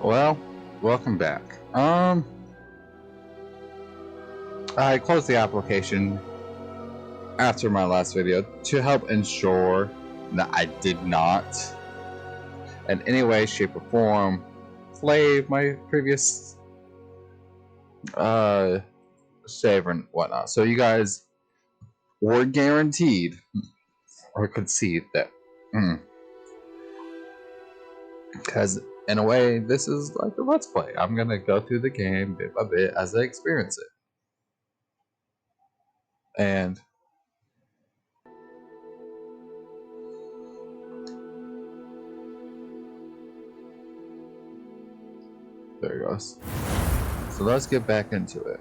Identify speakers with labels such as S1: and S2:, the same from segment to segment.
S1: Well, welcome back. I closed the application after my last video to help ensure that I did not, in any way, shape, or form, play my previous save and whatnot. So you guys were guaranteed or could see that, because in a way, this is like a let's play. I'm gonna go through the game bit by bit as I experience it, and there it goes. So let's get back into it.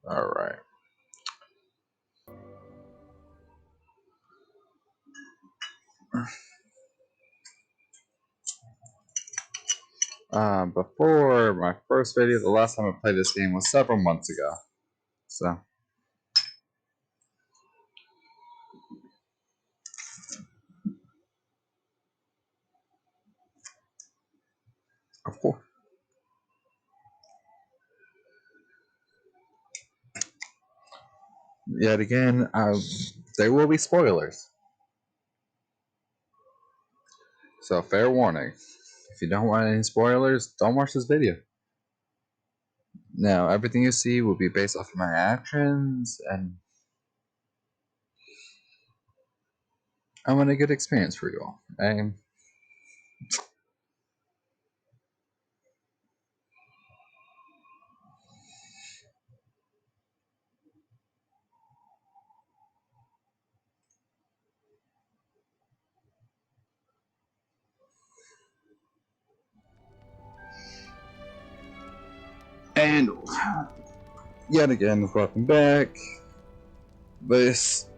S1: All right. Before my first video, the last time I played this game was several months ago. So, of course. Yet again, there will be spoilers. So, fair warning. If you don't want any spoilers, don't watch this video. Now, everything you see will be based off of my actions, and I want a good experience for you all. And yet again, welcome back. This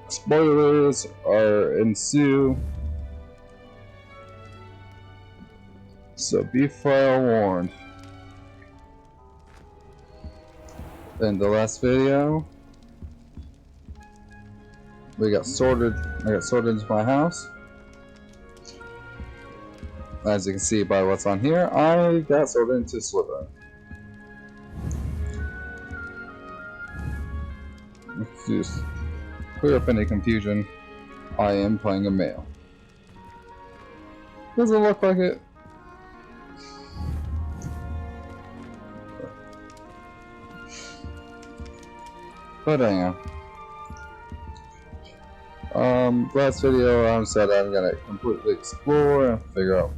S1: spoilers are ensue, so be forewarned. In the last video, I got sorted into my house. As you can see by what's on here, I got sorted into Slytherin. Just clear up any confusion, I am playing a male. Does it look like it? But I am. Last video I said I'm gonna completely explore and figure out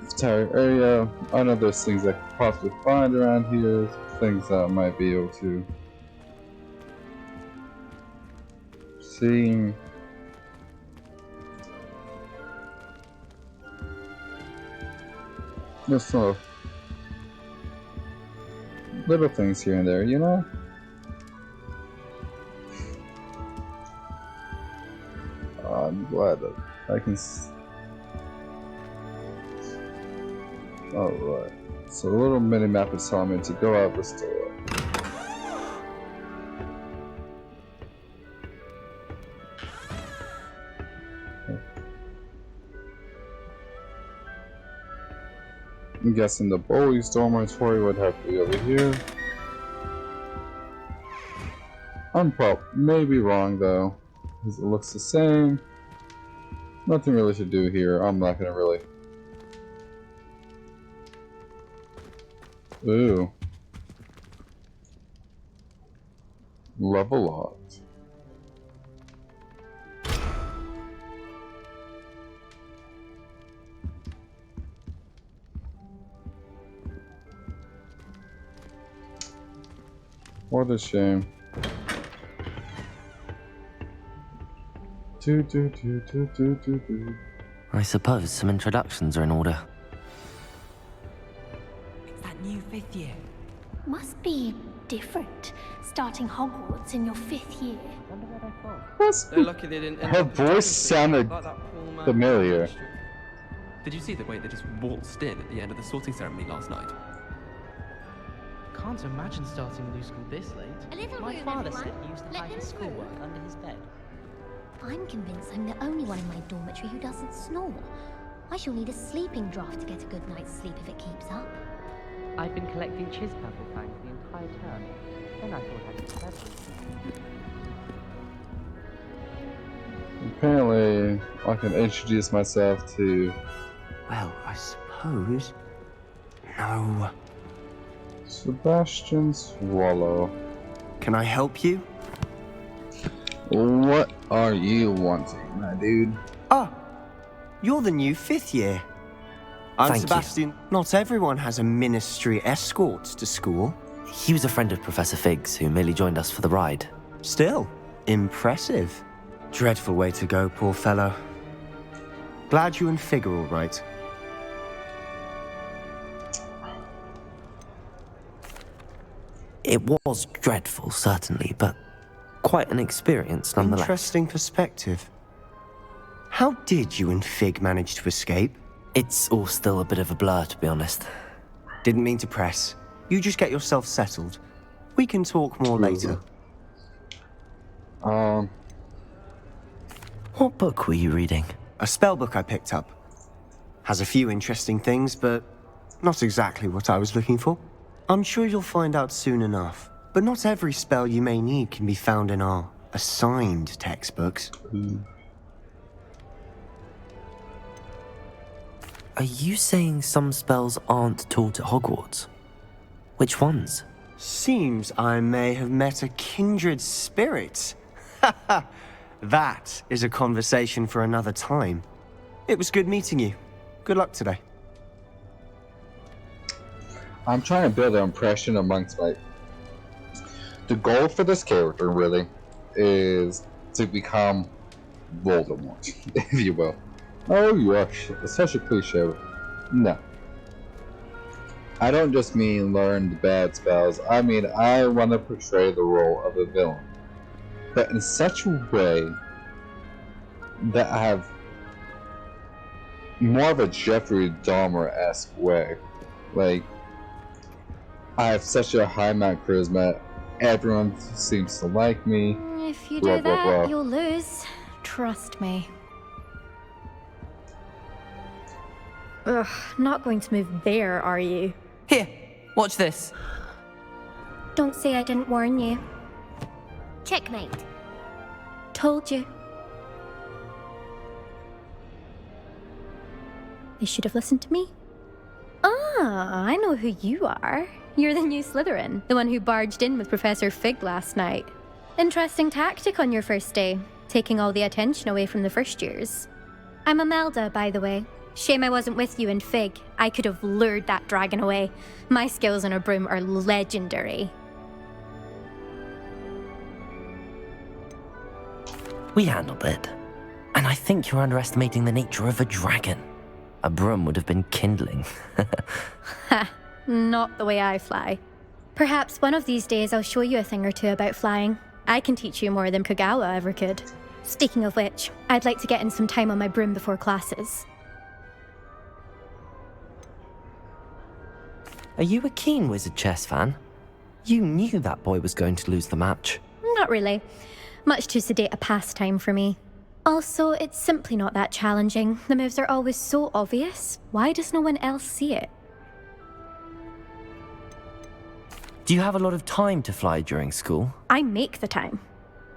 S1: this entire area. I know there's things I could possibly find around here, things that I might be able to see. Just little things here and there, you know? I'm glad that I can. Alright. So the little mini map is telling me to go out this door. I'm guessing the Bully's dormitory would have to be over here. I'm maybe wrong though, because it looks the same. Nothing really to do here. I'm not gonna really. Ooh. Level locked. What a shame.
S2: I suppose some introductions are in order.
S3: It's that new 5th year.
S4: Must be different, starting Hogwarts in your 5th year.
S3: Wonder where they're from.
S5: They're lucky they didn't end
S1: Her
S5: up as
S1: voice
S5: dragon
S1: sounded
S5: like that poor man
S1: familiar.
S5: in the street. Did you see the way they just waltzed in at the end of the sorting ceremony last night?
S6: Can't imagine starting a new school this late.
S4: A little
S6: My
S4: room,
S6: father
S4: everyone.
S6: said he used to
S4: Let
S6: hide
S4: them
S6: his
S4: through.
S6: schoolwork under his bed.
S4: I'm convinced I'm the only one in my dormitory who doesn't snore. I shall need a sleeping draught to get a good night's sleep if it keeps up.
S6: I've been collecting Chispapple fangs the entire term. Then I thought I'd be clever.
S1: Apparently, I can introduce myself to
S2: Well, I suppose... No.
S1: Sebastian Swallow.
S2: Can I help you?
S1: What are you wanting, my dude?
S7: Ah, you're the new 5th year. I'm
S2: Thank you.
S7: Sebastian. Not everyone has a ministry escort to school.
S2: He was a friend of Professor Fig's who merely joined us for the ride.
S7: Still, impressive. Dreadful way to go, poor fellow. Glad you and Fig are all right.
S2: It was dreadful, certainly, but quite an experience nonetheless.
S7: Interesting perspective. How did you and Fig manage to escape?
S2: It's all still a bit of a blur, to be honest.
S7: Didn't mean to press. You just get yourself settled. We can talk more later.
S2: What book were you reading?
S7: A spell book I picked up. Has a few interesting things, but not exactly what I was looking for. I'm sure you'll find out soon enough. But not every spell you may need can be found in our assigned textbooks.
S2: Are you saying some spells aren't taught at Hogwarts? Which ones?
S7: Seems I may have met a kindred spirit. That is a conversation for another time. It was good meeting you. Good luck today.
S1: I'm trying to build an impression amongst my... The goal for this character, really, is to become Voldemort, if you will. Oh, yeah, it's such a cliche. No. I don't just mean learn the bad spells. I mean, I want to portray the role of a villain. But in such a way that I have more of a Jeffrey Dahmer-esque way. Like, I have such a high amount of charisma. Everyone seems to like me.
S4: If you
S1: Blah,
S4: do
S1: blah,
S4: that,
S1: blah.
S4: you'll lose. Trust me. Ugh, not going to move there, are you?
S3: Here, watch this.
S4: Don't say I didn't warn you. Checkmate. Told you. They should have listened to me. Ah, I know who you are. You're the new Slytherin, the one who barged in with Professor Fig last night. Interesting tactic on your first day, taking all the attention away from the first years. I'm Imelda, by the way. Shame I wasn't with you in Fig. I could have lured that dragon away. My skills on a broom are legendary.
S2: We handled it. And I think you're underestimating the nature of a dragon. A broom would have been kindling.
S4: Ha, not the way I fly. Perhaps one of these days I'll show you a thing or two about flying. I can teach you more than Kogawa ever could. Speaking of which, I'd like to get in some time on my broom before classes.
S2: Are you a keen Wizard Chess fan? You knew that boy was going to lose the match.
S4: Not really. Much too sedate a pastime for me. Also, it's simply not that challenging. The moves are always so obvious. Why does no one else see it?
S2: Do you have a lot of time to fly during school?
S4: I make the time.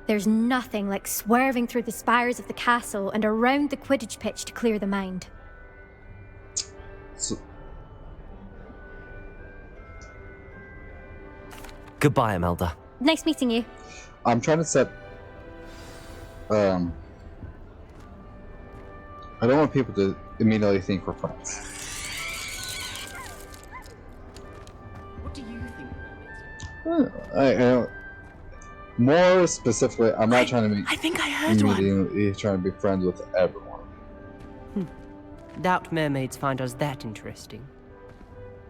S4: There's nothing like swerving through the spires of the castle and around the Quidditch pitch to clear the mind.
S1: So,
S2: Goodbye, Imelda.
S4: Nice meeting you.
S1: I'm trying to set... I don't want people to immediately think we're friends.
S3: What do you think, Mom?
S1: I don't... More specifically, I'm not trying to be
S8: I think I heard one.
S1: immediately trying to be friends with everyone.
S6: Doubt mermaids find us that interesting.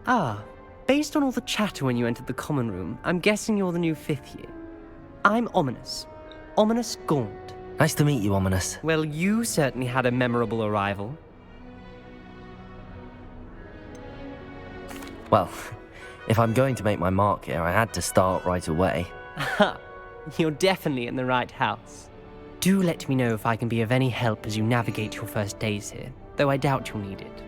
S6: Ah, based on all the chatter when you entered the common room, I'm guessing you're the new 5th year. I'm Ominous. Ominous Gaunt.
S2: Nice to meet you, Ominous.
S6: Well, you certainly had a memorable arrival.
S2: Well, if I'm going to make my mark here, I had to start right away.
S6: Ha! You're definitely in the right house. Do let me know if I can be of any help as you navigate your first days here, though I doubt you'll need it.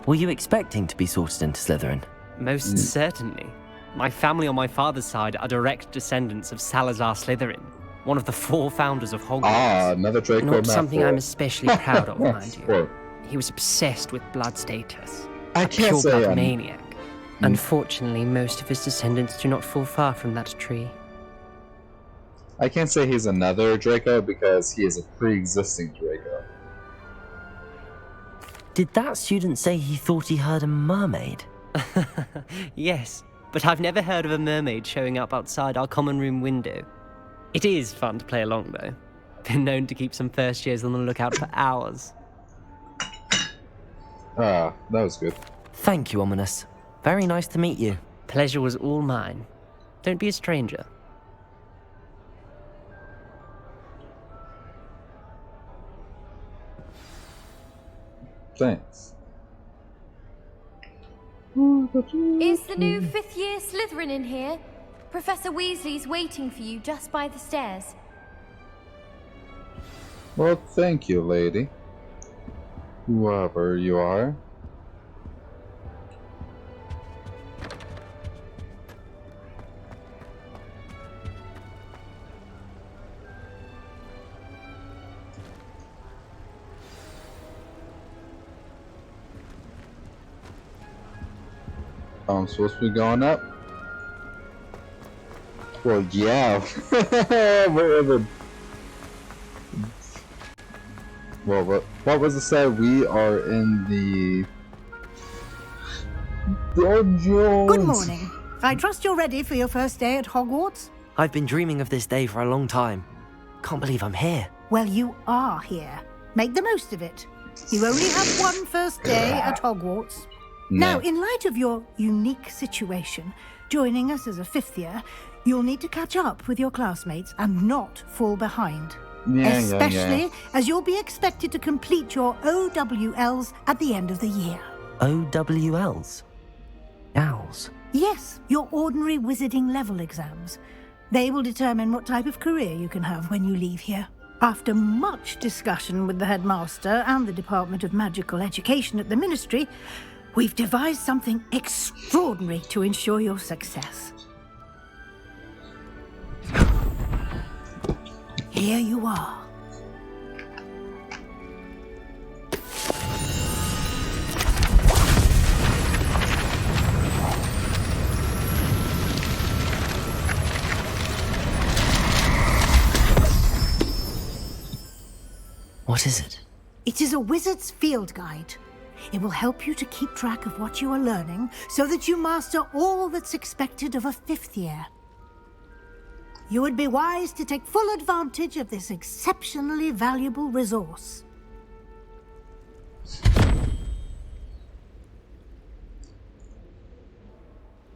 S2: Were you expecting to be sorted into Slytherin?
S6: Most certainly. My family on my father's side are direct descendants of Salazar Slytherin, one of the 4 founders of Hogwarts.
S1: Ah, another Draco
S6: Not
S1: map
S6: something
S1: for-
S6: I'm especially proud of, mind you.
S1: for-
S6: He was obsessed with blood status.
S1: I
S6: A
S1: can't say
S6: pure-blood
S1: I'm-
S6: maniac. Unfortunately, most of his descendants do not fall far from that tree.
S1: I can't say he's another Draco because he is a pre-existing Draco.
S2: Did that student say he thought he heard a mermaid?
S6: Yes, but I've never heard of a mermaid showing up outside our common room window. It is fun to play along, though. Been known to keep some first years on the lookout for hours.
S1: Ah, that was good.
S2: Thank you, Ominous. Very nice to meet you.
S6: Pleasure was all mine. Don't be a stranger.
S1: Thanks.
S9: Is the new 5th year Slytherin in here? Professor Weasley's waiting for you just by the stairs.
S1: Well, thank you, lady. Whoever you are. I'm supposed to be going up? Well, yeah. Well, what was it said? We are in the dungeons.
S8: Good morning. I trust you're ready for your first day at Hogwarts?
S2: I've been dreaming of this day for a long time. Can't believe I'm here.
S8: Well, you are here. Make the most of it. You only have one first day at Hogwarts. Now, in light of your unique situation, joining us as a 5th year, you'll need to catch up with your classmates and not fall behind. Especially as you'll be expected to complete your OWLs at the end of the year.
S2: OWLs? Owls?
S8: Yes, your ordinary wizarding level exams. They will determine what type of career you can have when you leave here. After much discussion with the headmaster and the Department of Magical Education at the Ministry, we've devised something extraordinary to ensure your success. Here you are.
S2: What is it?
S8: It is a wizard's field guide. It will help you to keep track of what you are learning so that you master all that's expected of a 5th year. You would be wise to take full advantage of this exceptionally valuable resource.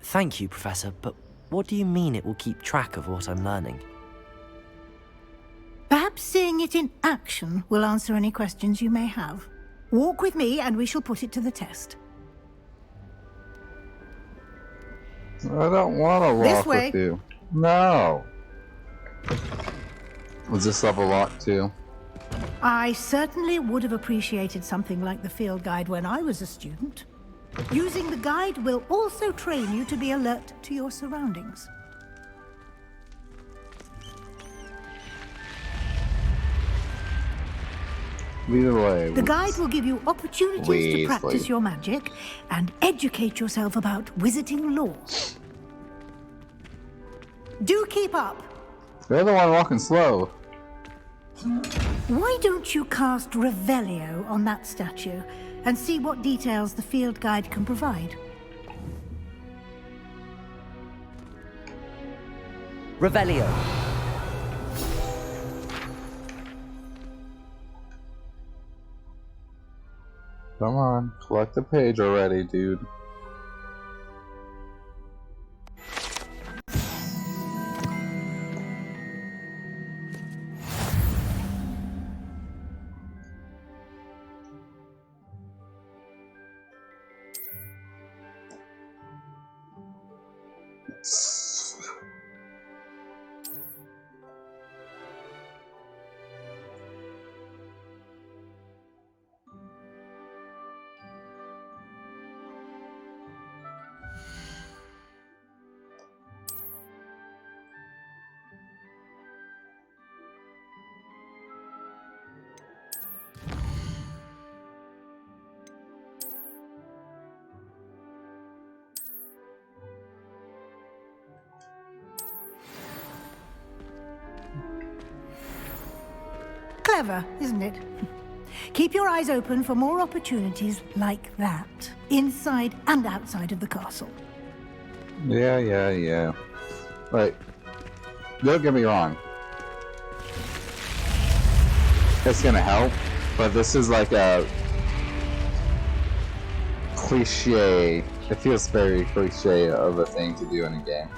S2: Thank you, Professor, but what do you mean it will keep track of what I'm learning?
S8: Perhaps seeing it in action will answer any questions you may have. Walk with me and we shall put it to the test.
S1: I don't want to
S8: This
S1: walk
S8: way.
S1: with you. No. Was this level locked too?
S8: I certainly would have appreciated something like the field guide when I was a student. Using the guide will also train you to be alert to your surroundings.
S1: Lead the way.
S8: The guide will give you opportunities to practice
S1: Weasley.
S8: your magic and educate yourself about wizarding lore. Do keep up.
S1: You're the one walking slow.
S8: Why don't you cast Revelio on that statue and see what details the field guide can provide?
S2: Revelio.
S1: Come on, collect the page already, dude.
S8: Clever, isn't it? Keep your eyes open for more opportunities like that, inside and outside of the castle.
S1: Yeah. Like, don't get me wrong. It's gonna help, but this is like a cliche. It feels very cliche of a thing to do in a game.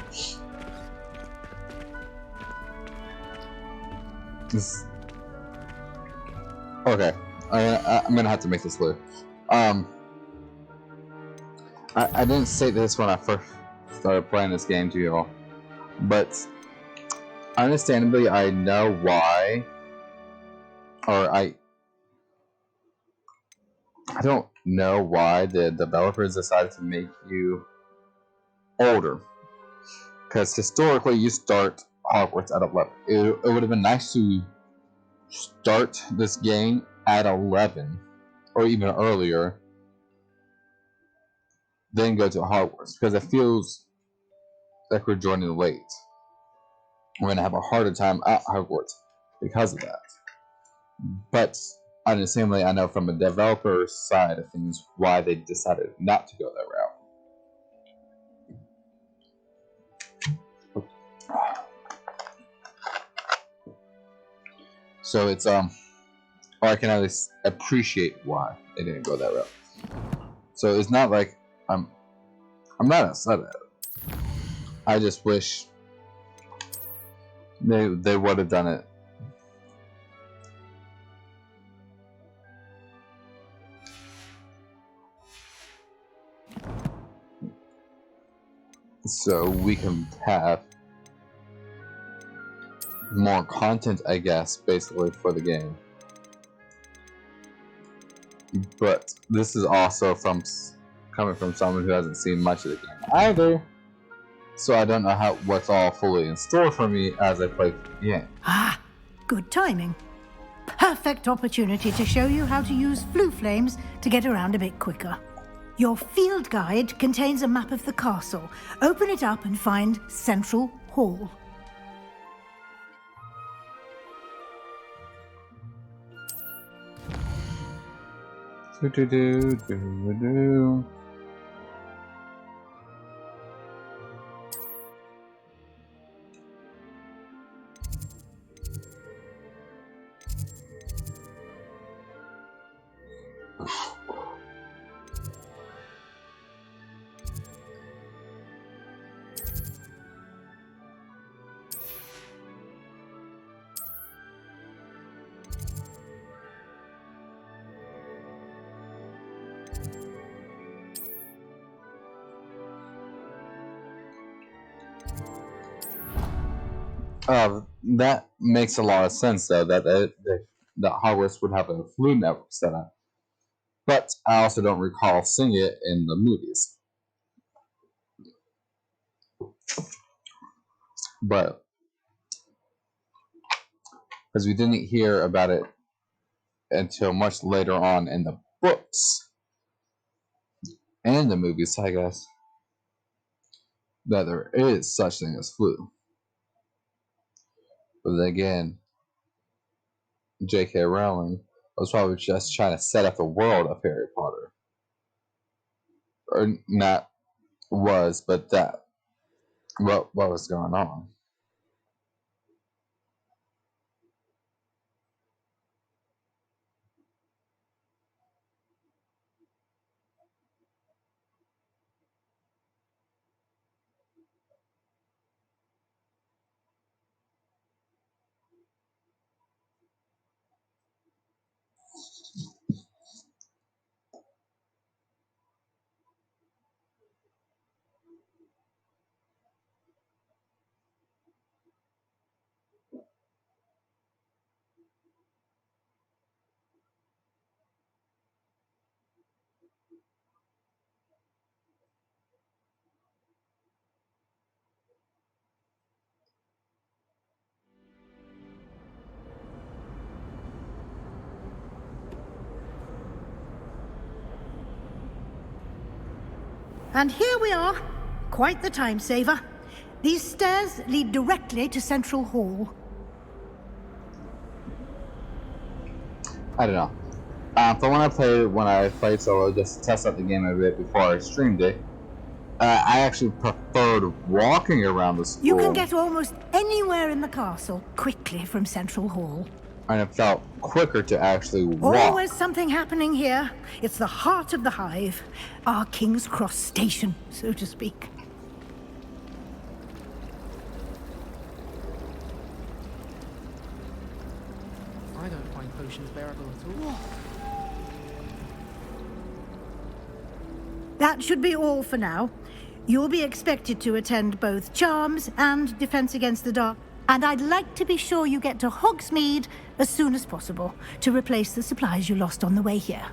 S1: Okay, I'm gonna have to make this clear. I didn't say this when I first started playing this game to you all, but understandably, I know why, or I don't know why the developers decided to make you older. Because historically, you start Hogwarts at 11. It would have been nice to start this game at 11, or even earlier, then go to Hogwarts. Because it feels like we're joining late. We're going to have a harder time at Hogwarts because of that. But on the same way, I know from a developer's side of things why they decided not to go that route. So it's or I can at least appreciate why they didn't go that route. So it's not like I'm not upset at it. I just wish they would have done it. So we can have more content, I guess, basically for the game. But this is also coming from someone who hasn't seen much of the game either. So I don't know what's all fully in store for me as I play the game.
S8: Ah, good timing. Perfect opportunity to show you how to use flue flames to get around a bit quicker. Your field guide contains a map of the castle. Open it up and find Central Hall.
S1: Do. That makes a lot of sense, though, that Hogwarts would have a flue network set up. But I also don't recall seeing it in the movies. But because we didn't hear about it until much later on in the books and the movies, I guess, that there is such thing as flue. But then again, J.K. Rowling was probably just trying to set up the world of Harry Potter. Or not was, but that what was going on.
S8: And here we are. Quite the time saver. These stairs lead directly to Central Hall.
S1: I don't know. From when I played solo, just to test out the game a bit before I streamed it, I actually preferred walking around the school.
S8: You can get almost anywhere in the castle quickly from Central Hall.
S1: And it felt quicker to actually walk.
S8: Always something happening here. It's the heart of the hive. Our King's Cross station, so to speak.
S10: I don't find potions bearable at all.
S8: That should be all for now. You'll be expected to attend both Charms and Defense Against the Dark. And I'd like to be sure you get to Hogsmeade as soon as possible to replace the supplies you lost on the way here.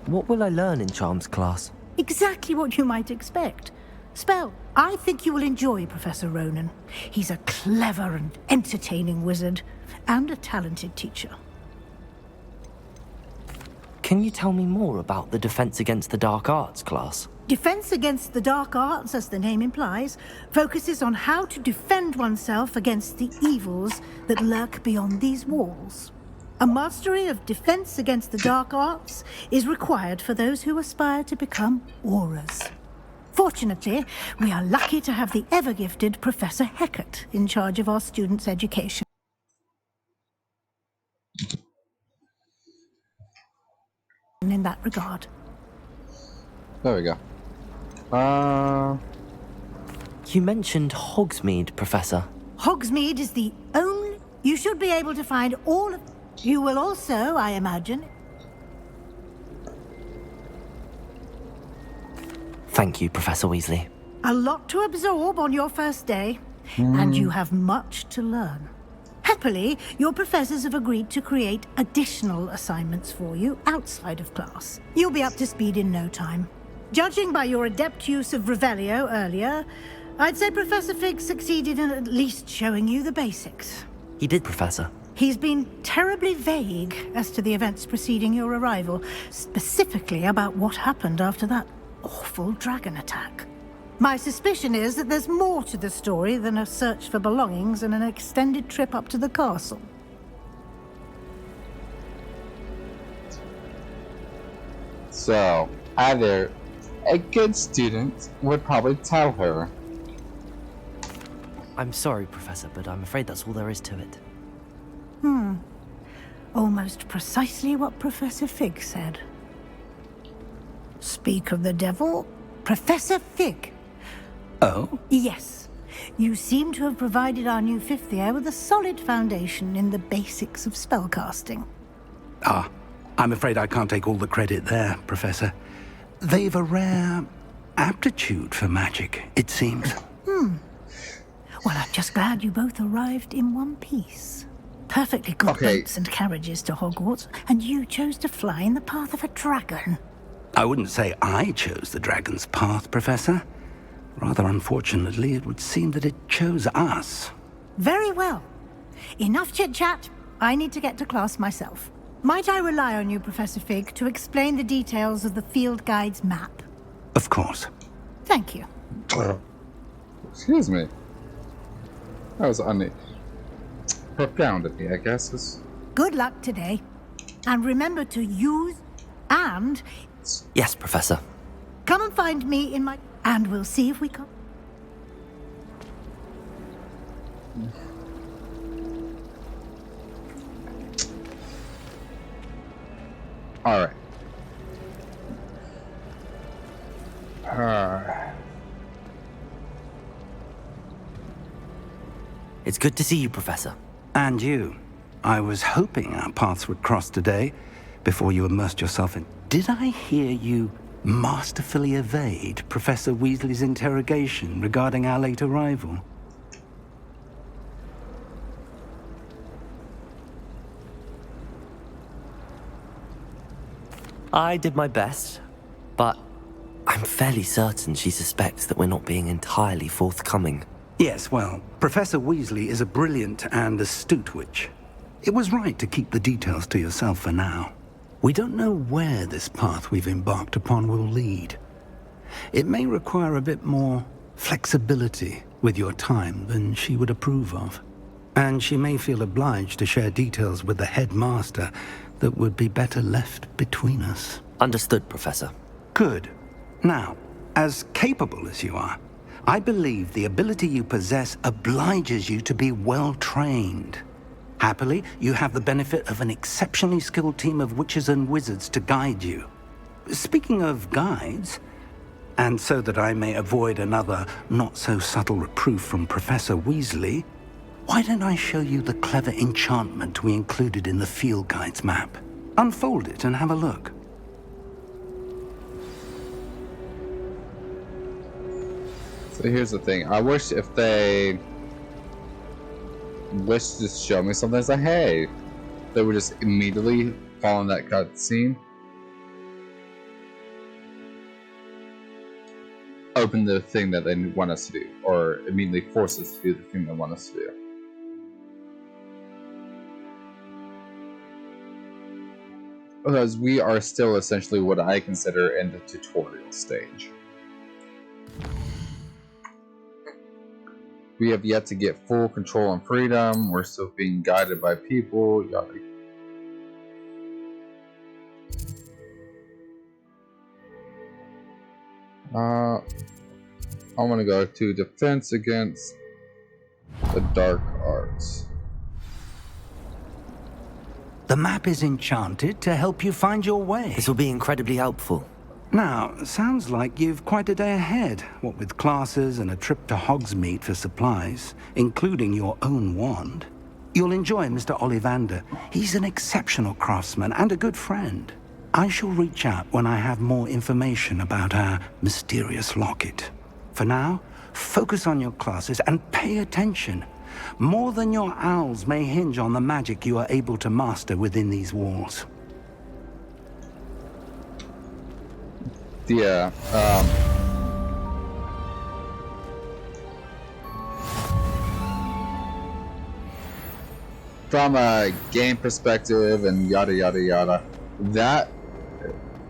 S2: What will I learn in Charms class?
S8: Exactly what you might expect. Spell. I think you will enjoy Professor Ronan. He's a clever and entertaining wizard, and a talented teacher.
S2: Can you tell me more about the Defense Against the Dark Arts class?
S8: Defense Against the Dark Arts, as the name implies, focuses on how to defend oneself against the evils that lurk beyond these walls. A mastery of Defense Against the Dark Arts is required for those who aspire to become auras. Fortunately, we are lucky to have the ever-gifted Professor Hecat in charge of our students' education. In that regard.
S1: There we go.
S2: You mentioned Hogsmeade, Professor.
S8: Hogsmeade is the only... You should be able to find all of... You will also, I imagine...
S2: Thank you, Professor Weasley.
S8: A lot to absorb on your first day, and you have much to learn. Happily, your professors have agreed to create additional assignments for you outside of class. You'll be up to speed in no time. Judging by your adept use of Revelio earlier, I'd say Professor Fig succeeded in at least showing you the basics.
S2: He did, Professor.
S8: He's been terribly vague as to the events preceding your arrival, specifically about what happened after that awful dragon attack. My suspicion is that there's more to the story than a search for belongings and an extended trip up to the castle.
S1: So, either a good student would probably tell her.
S2: I'm sorry, Professor, but I'm afraid that's all there is to it.
S8: Almost precisely what Professor Fig said. Speak of the devil, Professor Fig.
S11: Oh?
S8: Yes. You seem to have provided our new fifth year with a solid foundation in the basics of spellcasting.
S11: Ah, I'm afraid I can't take all the credit there, Professor. They've a rare aptitude for magic, it seems.
S8: Well, I'm just glad you both arrived in one piece. Perfectly good boats and carriages to Hogwarts, and you chose to fly in the path of a dragon.
S11: I wouldn't say I chose the dragon's path, Professor. Rather unfortunately, it would seem that it chose us.
S8: Very well. Enough chit-chat. I need to get to class myself. Might I rely on you, Professor Fig, to explain the details of the field guide's map?
S11: Of course.
S8: Thank you.
S1: Excuse me. That was profound of me, I guess.
S8: Good luck today. And remember to use and...
S2: Yes, Professor.
S8: Come and find me in my... And we'll see if we can...
S1: All right.
S2: It's good to see you, Professor.
S11: And you. I was hoping our paths would cross today, before you immersed yourself in... Did I hear you masterfully evade Professor Weasley's interrogation regarding our late arrival?
S2: I did my best, but I'm fairly certain she suspects that we're not being entirely forthcoming.
S11: Yes, well, Professor Weasley is a brilliant and astute witch. It was right to keep the details to yourself for now. We don't know where this path we've embarked upon will lead. It may require a bit more flexibility with your time than she would approve of. And she may feel obliged to share details with the headmaster that would be better left between us.
S2: Understood, Professor.
S11: Good. Now, as capable as you are, I believe the ability you possess obliges you to be well trained. Happily, you have the benefit of an exceptionally skilled team of witches and wizards to guide you. Speaking of guides, and so that I may avoid another not-so-subtle reproof from Professor Weasley, why don't I show you the clever enchantment we included in the field guide's map? Unfold it and have a look.
S1: So here's the thing. I wish if they wish to show me something, it's like, hey, they would just immediately follow that cutscene. Open the thing that they want us to do, or immediately force us to do the thing they want us to do. Because we are still essentially what I consider in the tutorial stage. We have yet to get full control and freedom. We're still being guided by people. Yada. I want to go to defense against the dark arts.
S11: The map is enchanted to help you find your way.
S2: This will be incredibly helpful.
S11: Now, sounds like you've quite a day ahead, what with classes and a trip to Hogsmeade for supplies, including your own wand. You'll enjoy Mr. Ollivander. He's an exceptional craftsman and a good friend. I shall reach out when I have more information about our mysterious locket. For now, focus on your classes and pay attention. More than your owls may hinge on the magic you are able to master within these walls.
S1: Yeah, from a game perspective and yada yada yada, that,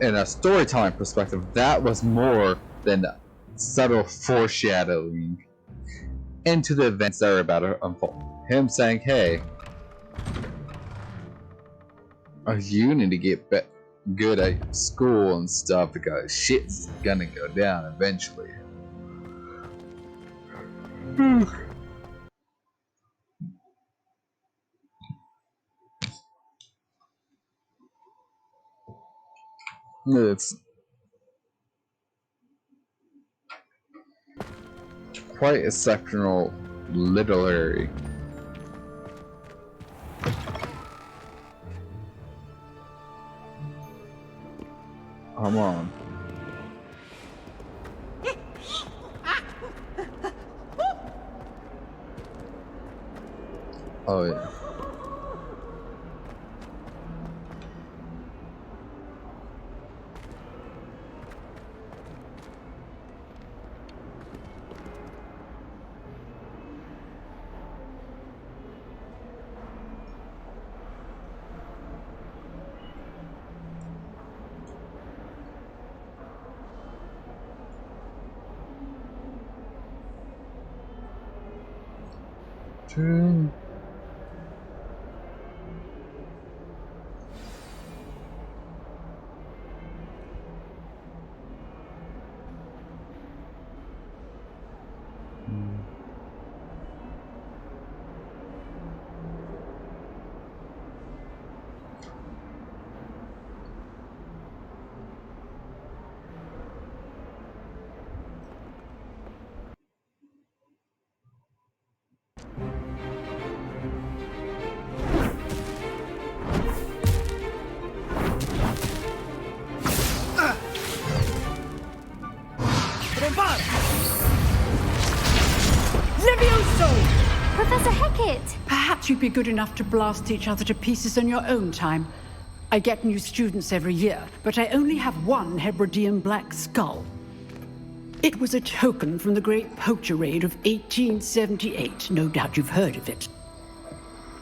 S1: in a storytelling perspective, that was more than subtle foreshadowing into the events that are about to unfold. Him saying, hey, you need to get good at school and stuff because shit's gonna go down eventually. It's quite exceptional literary. Come on. Oh yeah. True.
S9: Professor Hecat!
S12: Perhaps you'd be good enough to blast each other to pieces in your own time. I get new students every year, but I only have one Hebridean black skull. It was a token from the Great Poacher Raid of 1878. No doubt you've heard of it.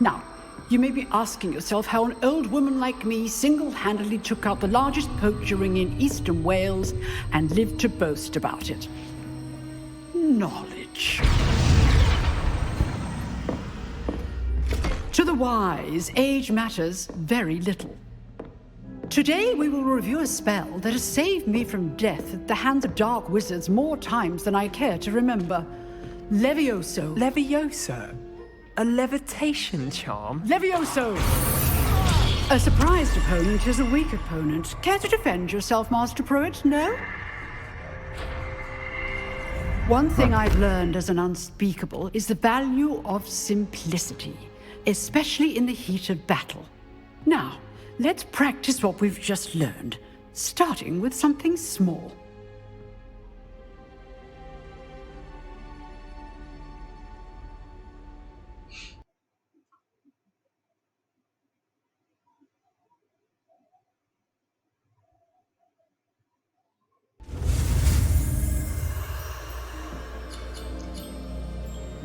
S12: Now, You may be asking yourself how an old woman like me single-handedly took out the largest poacher ring in eastern Wales and lived to boast about it. Knowledge. To the wise, age matters very little. Today we will review a spell that has saved me from death at the hands of dark wizards more times than I care to remember. Levioso.
S13: Levioso? A levitation charm?
S12: Levioso! A surprised opponent is a weak opponent. Care to defend yourself, Master Pruitt? No? One thing I've learned as an unspeakable is the value of simplicity, especially in the heat of battle. Now, let's practice what we've just learned, starting with something small.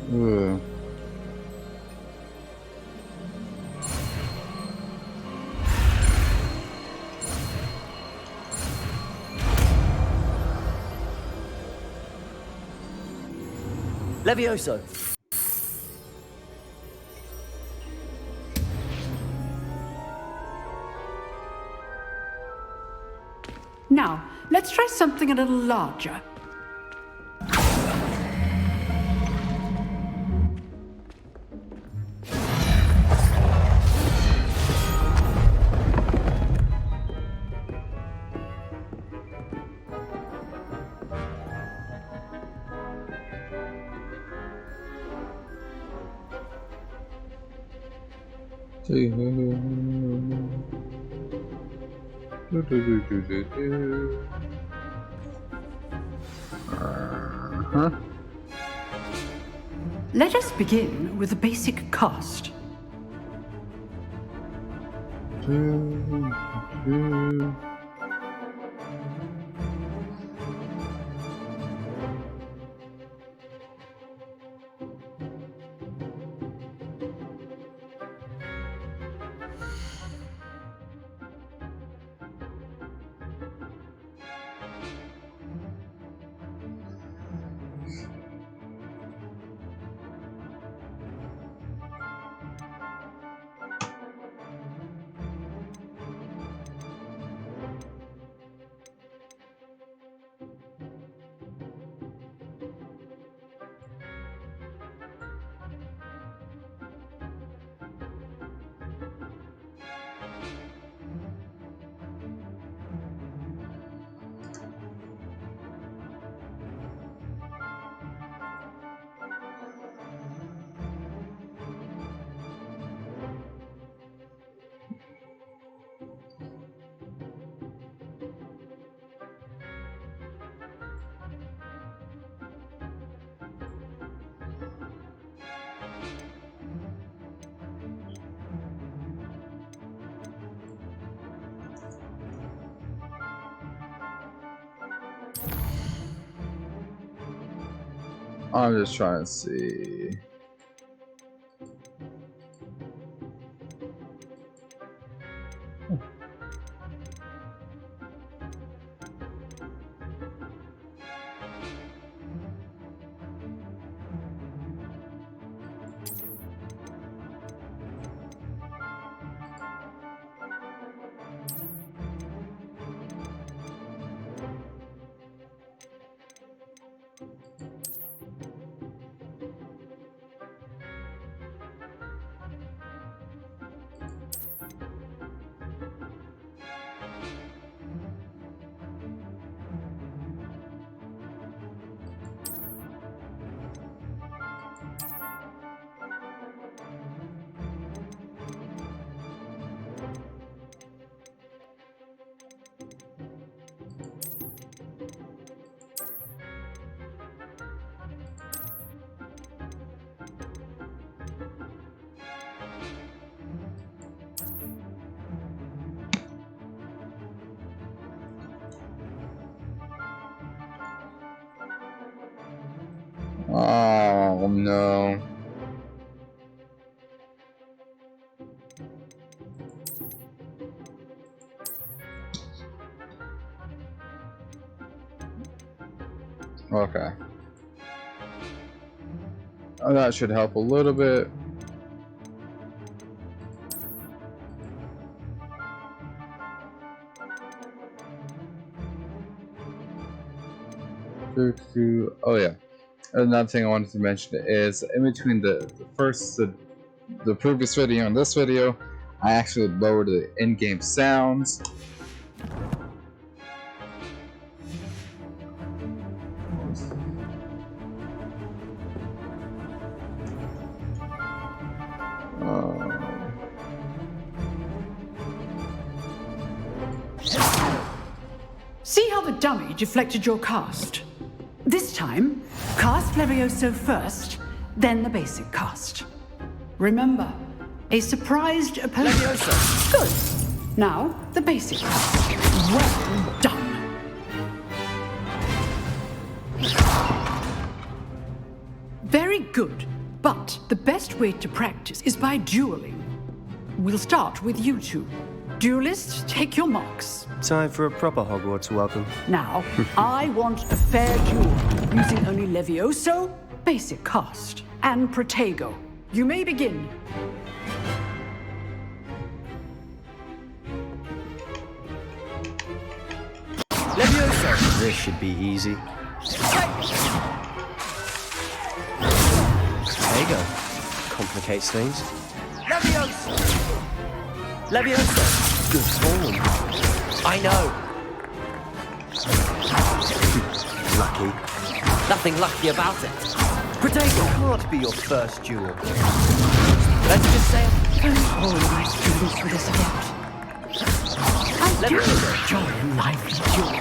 S1: Ugh.
S2: Levioso!
S12: Now, let's try something a little larger. Let us begin with the basic cast.
S1: I'm just trying to see. Oh no. Okay. Oh, that should help a little bit. Oh yeah. Another thing I wanted to mention is in between the previous video and this video, I actually lowered the in-game sounds.
S12: See how the dummy deflected your cast? This time, cast Levioso first, then the basic cast. Remember, a surprised opponent. Levioso! Good. Now, the basic cast. Well done. Very good, but the best way to practice is by dueling. We'll start with you two. Duelists, take your marks.
S7: Time for a proper Hogwarts welcome.
S12: Now, I want a fair duel, using only Levioso, basic cast, and Protego. You may begin.
S7: Levioso! This should be easy. Protego. Complicates things.
S13: Levioso!
S7: Levioso! Good form.
S2: I know.
S7: Lucky.
S2: Nothing lucky about it.
S7: Protego can't be your first duel.
S2: Let's just say
S12: All my students for this event. I do enjoy a lively duel.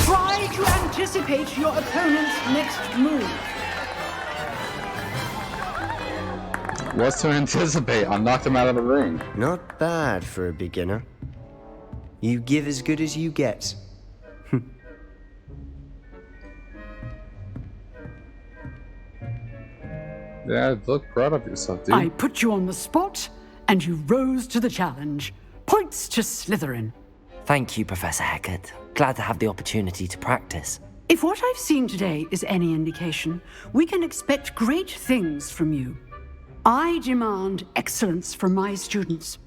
S12: Try to anticipate your opponent's next move.
S1: What's to anticipate? I knocked him out of the ring.
S7: Not bad for a beginner. You give as good as you get.
S1: Yeah, look proud of yourself, dude.
S12: I put you on the spot, and you rose to the challenge. Points to Slytherin.
S2: Thank you, Professor Hecat. Glad to have the opportunity to practice.
S12: If what I've seen today is any indication, we can expect great things from you. I demand excellence from my students.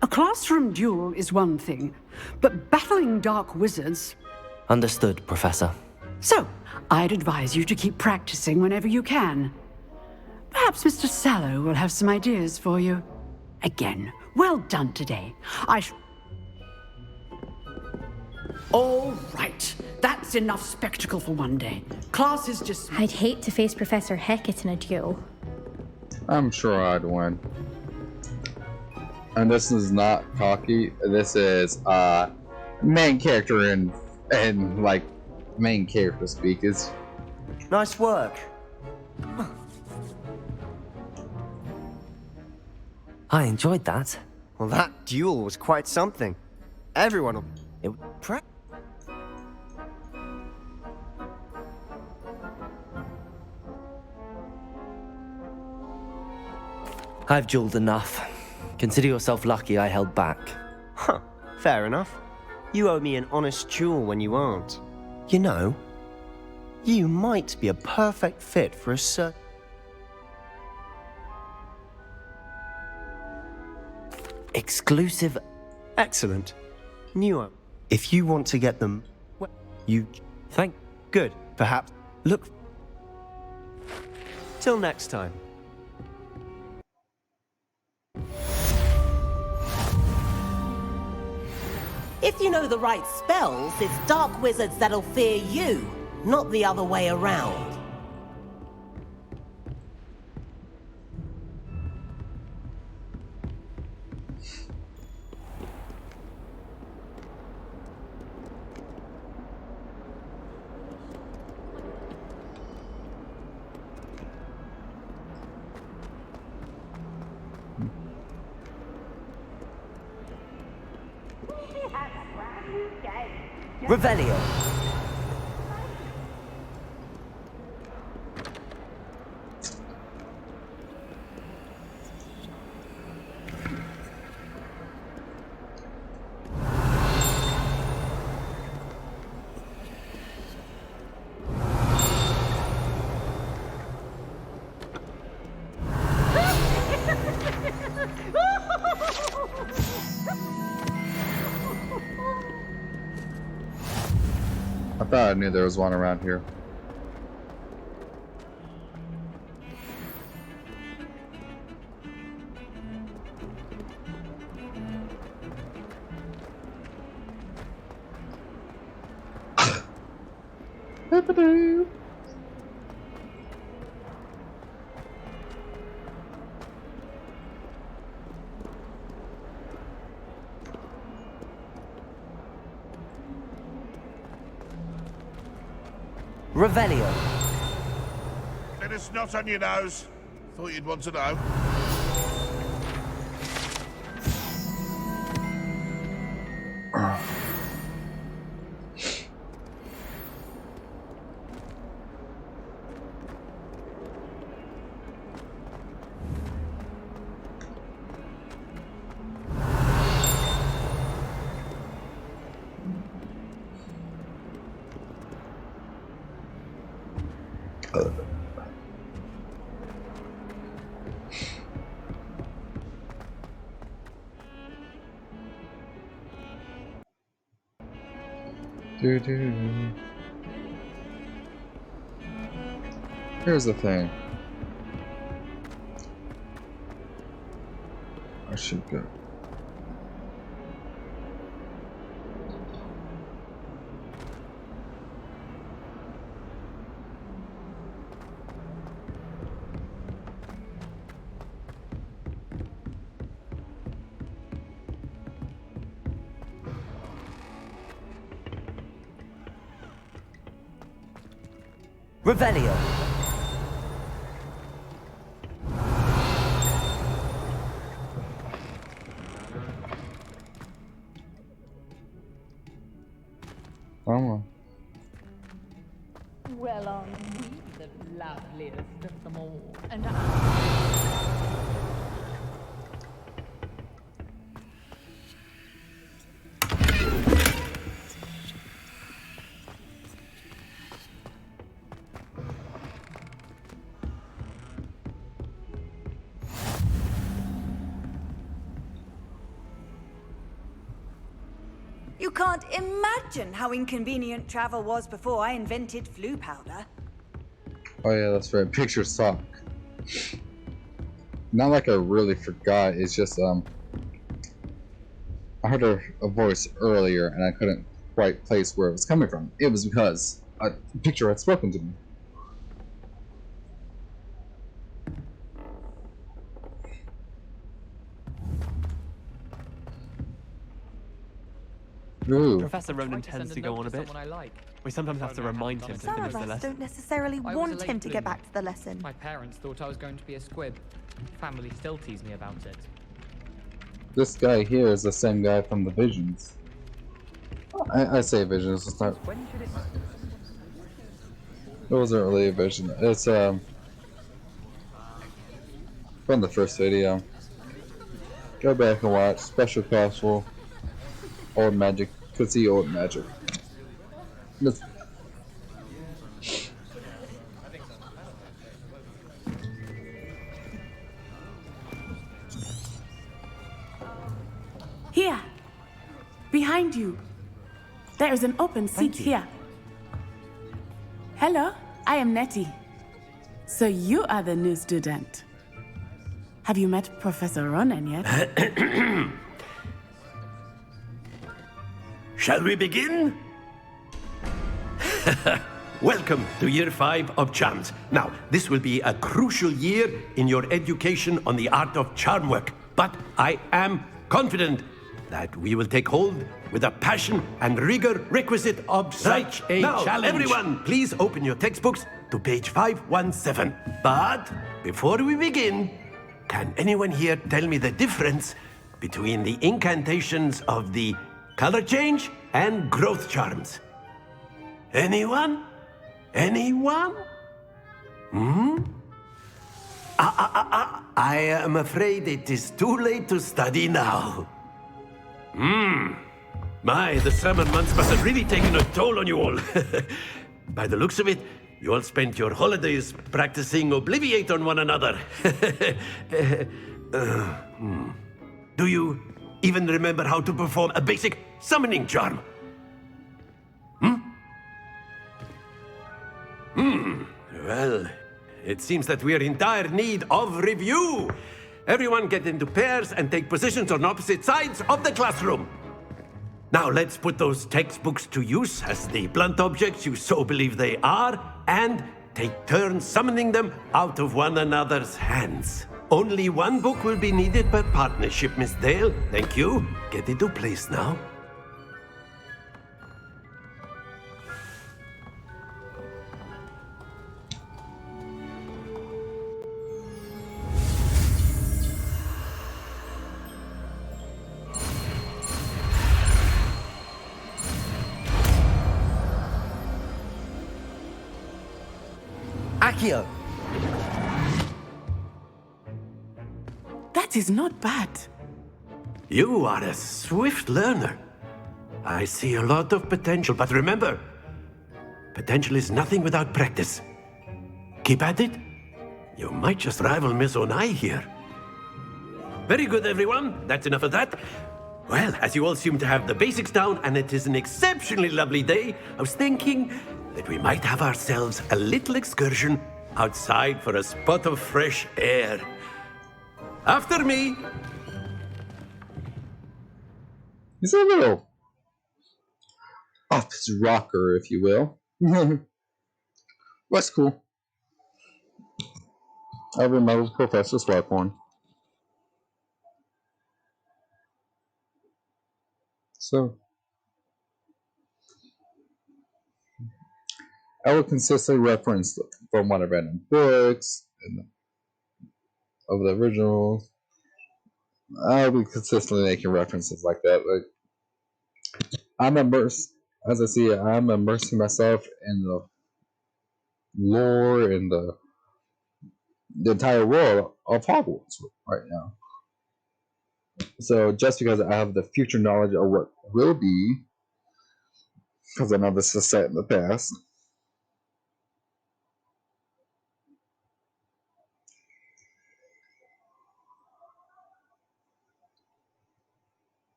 S12: A classroom duel is one thing, but battling dark wizards...
S2: Understood, Professor.
S12: So, I'd advise you to keep practicing whenever you can. Perhaps Mr. Sallow will have some ideas for you. Again, well done today. All right. That's enough spectacle for one day. Class is just...
S4: I'd hate to face Professor Hecat in a duel.
S1: I'm sure I'd win. And this is not cocky. This is main character and like main character speak is.
S7: Nice work.
S2: I enjoyed that.
S7: Well, that duel was quite something. Everyone... It...
S2: I've dueled enough. Consider yourself lucky I held back.
S7: Huh, fair enough. You owe me an honest duel when you aren't. You know, you might be a perfect fit for a
S2: Exclusive...
S7: Excellent. New. If you want to get them... Well, you...
S2: Thank...
S7: Good. Perhaps... Look... Till next time.
S14: If you know the right spells, it's dark wizards that'll fear you, not the other way around.
S2: Revelio.
S1: thought I knew there was one around here.
S2: Revelio.
S13: Let us not on your nose. Thought you'd want to know.
S1: Here's the thing. I should go.
S2: Revelio.
S1: Oh.
S15: Well, aren't we the loveliest of them all? And
S16: You can't imagine how inconvenient travel was before I invented flu powder.
S1: Oh yeah, that's right. Pictures suck. Not like I really forgot. It's just I heard a voice earlier and I couldn't quite place where it was coming from. It was because a picture had spoken to me. Ooh.
S5: Professor Ronan tends to go on a bit. We sometimes have to remind him to
S17: Some
S5: finish
S17: of
S5: the
S17: us
S5: lesson.
S17: don't necessarily
S10: I was
S17: want
S10: a
S17: him
S10: late
S17: to get
S10: bloomer.
S17: back to the lesson.
S10: My parents thought I was going to be a squib. Family still tease me about it.
S1: This guy here is the same guy from the Visions. I say Visions. It's not. It wasn't really a vision. It's from the first video. Go back and watch Special Castle. Old Magic. Could see Old Magic. Let's
S18: Here! Behind you. There is an open seat here. Hello, I am Nettie. So you are the new student. Have you met Professor Ronan yet?
S19: Shall we begin? Welcome to Year 5 of Charms. Now, this will be a crucial year in your education on the art of charm work, but I am confident that we will take hold with the passion and rigor requisite of such a challenge. Everyone, please open your textbooks to page 517. But before we begin, can anyone here tell me the difference between the incantations of the color change and growth charms? Anyone? Anyone? I am afraid it is too late to study now. My, the summer months must have really taken a toll on you all. By the looks of it, you all spent your holidays practicing Obliviate on one another. Do you even remember how to perform a basic summoning charm? it seems that we are in dire need of review. Everyone get into pairs and take positions on opposite sides of the classroom. Now let's put those textbooks to use as the blunt objects you so believe they are, and take turns summoning them out of one another's hands. Only one book will be needed per partnership, Miss Dale. Thank you. Get into place now.
S2: Accio!
S18: That is not bad.
S19: You are a swift learner. I see a lot of potential, but remember, potential is nothing without practice. Keep at it. You might just rival Miss Onai here. Very good, everyone. That's enough of that. Well, as you all seem to have the basics down, and it is an exceptionally lovely day, I was thinking that we might have ourselves a little excursion outside for a spot of fresh air. After me.
S1: He's a little off his rocker, if you will. That's cool. I remember Professor Swaghorn. So, I will consistently reference from what I read in books and of the originals. I'll be consistently making references like that. Like, I'm immersed, as I see it, I'm immersing myself in the lore and the entire world of Hogwarts right now. So just because I have the future knowledge of what will be, because I know this is set in the past,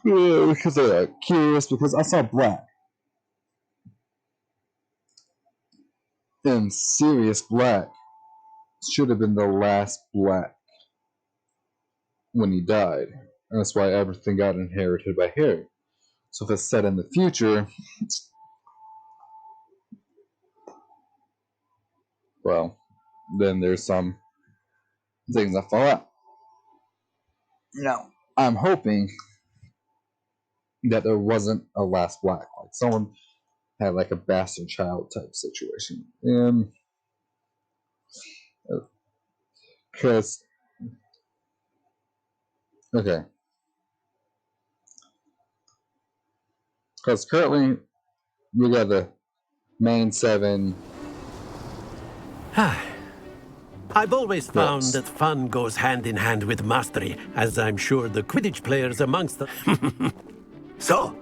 S1: yeah, because I'm curious, because I saw Black. And Sirius Black should have been the last Black when he died. And that's why everything got inherited by Harry. So if it's set in the future, well, then there's some things that fall out. Now, I'm hoping that there wasn't a last Black. Like someone had like a bastard child type situation. And because okay. Because currently we got the main 7.
S19: I've always found that fun goes hand in hand with mastery, as I'm sure the Quidditch players amongst them. So,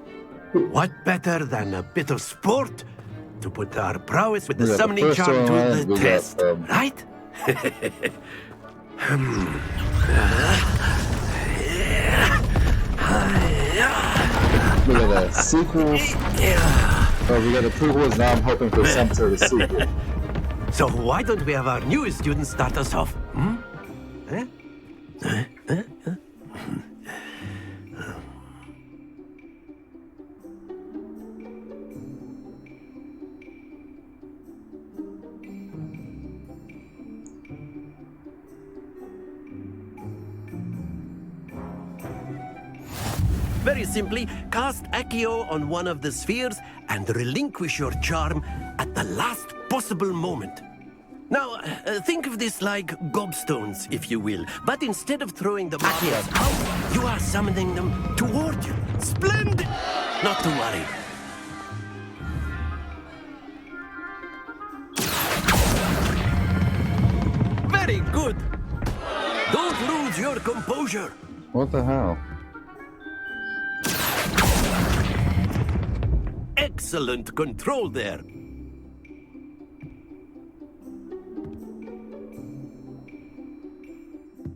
S19: what better than a bit of sport to put our prowess with the summoning charm to the test, right?
S1: We got a sequel. We got the prequels, now I'm hoping for some sort of sequel.
S19: So why don't we have our newest student start us off? Very simply, cast Accio on one of the spheres and relinquish your charm at the last possible moment. Now, think of this like gobstones, if you will. But instead of throwing the marbles out, you are summoning them toward you. Splendid! Not to worry. Very good! Don't lose your composure.
S1: What the hell?
S19: Excellent control there.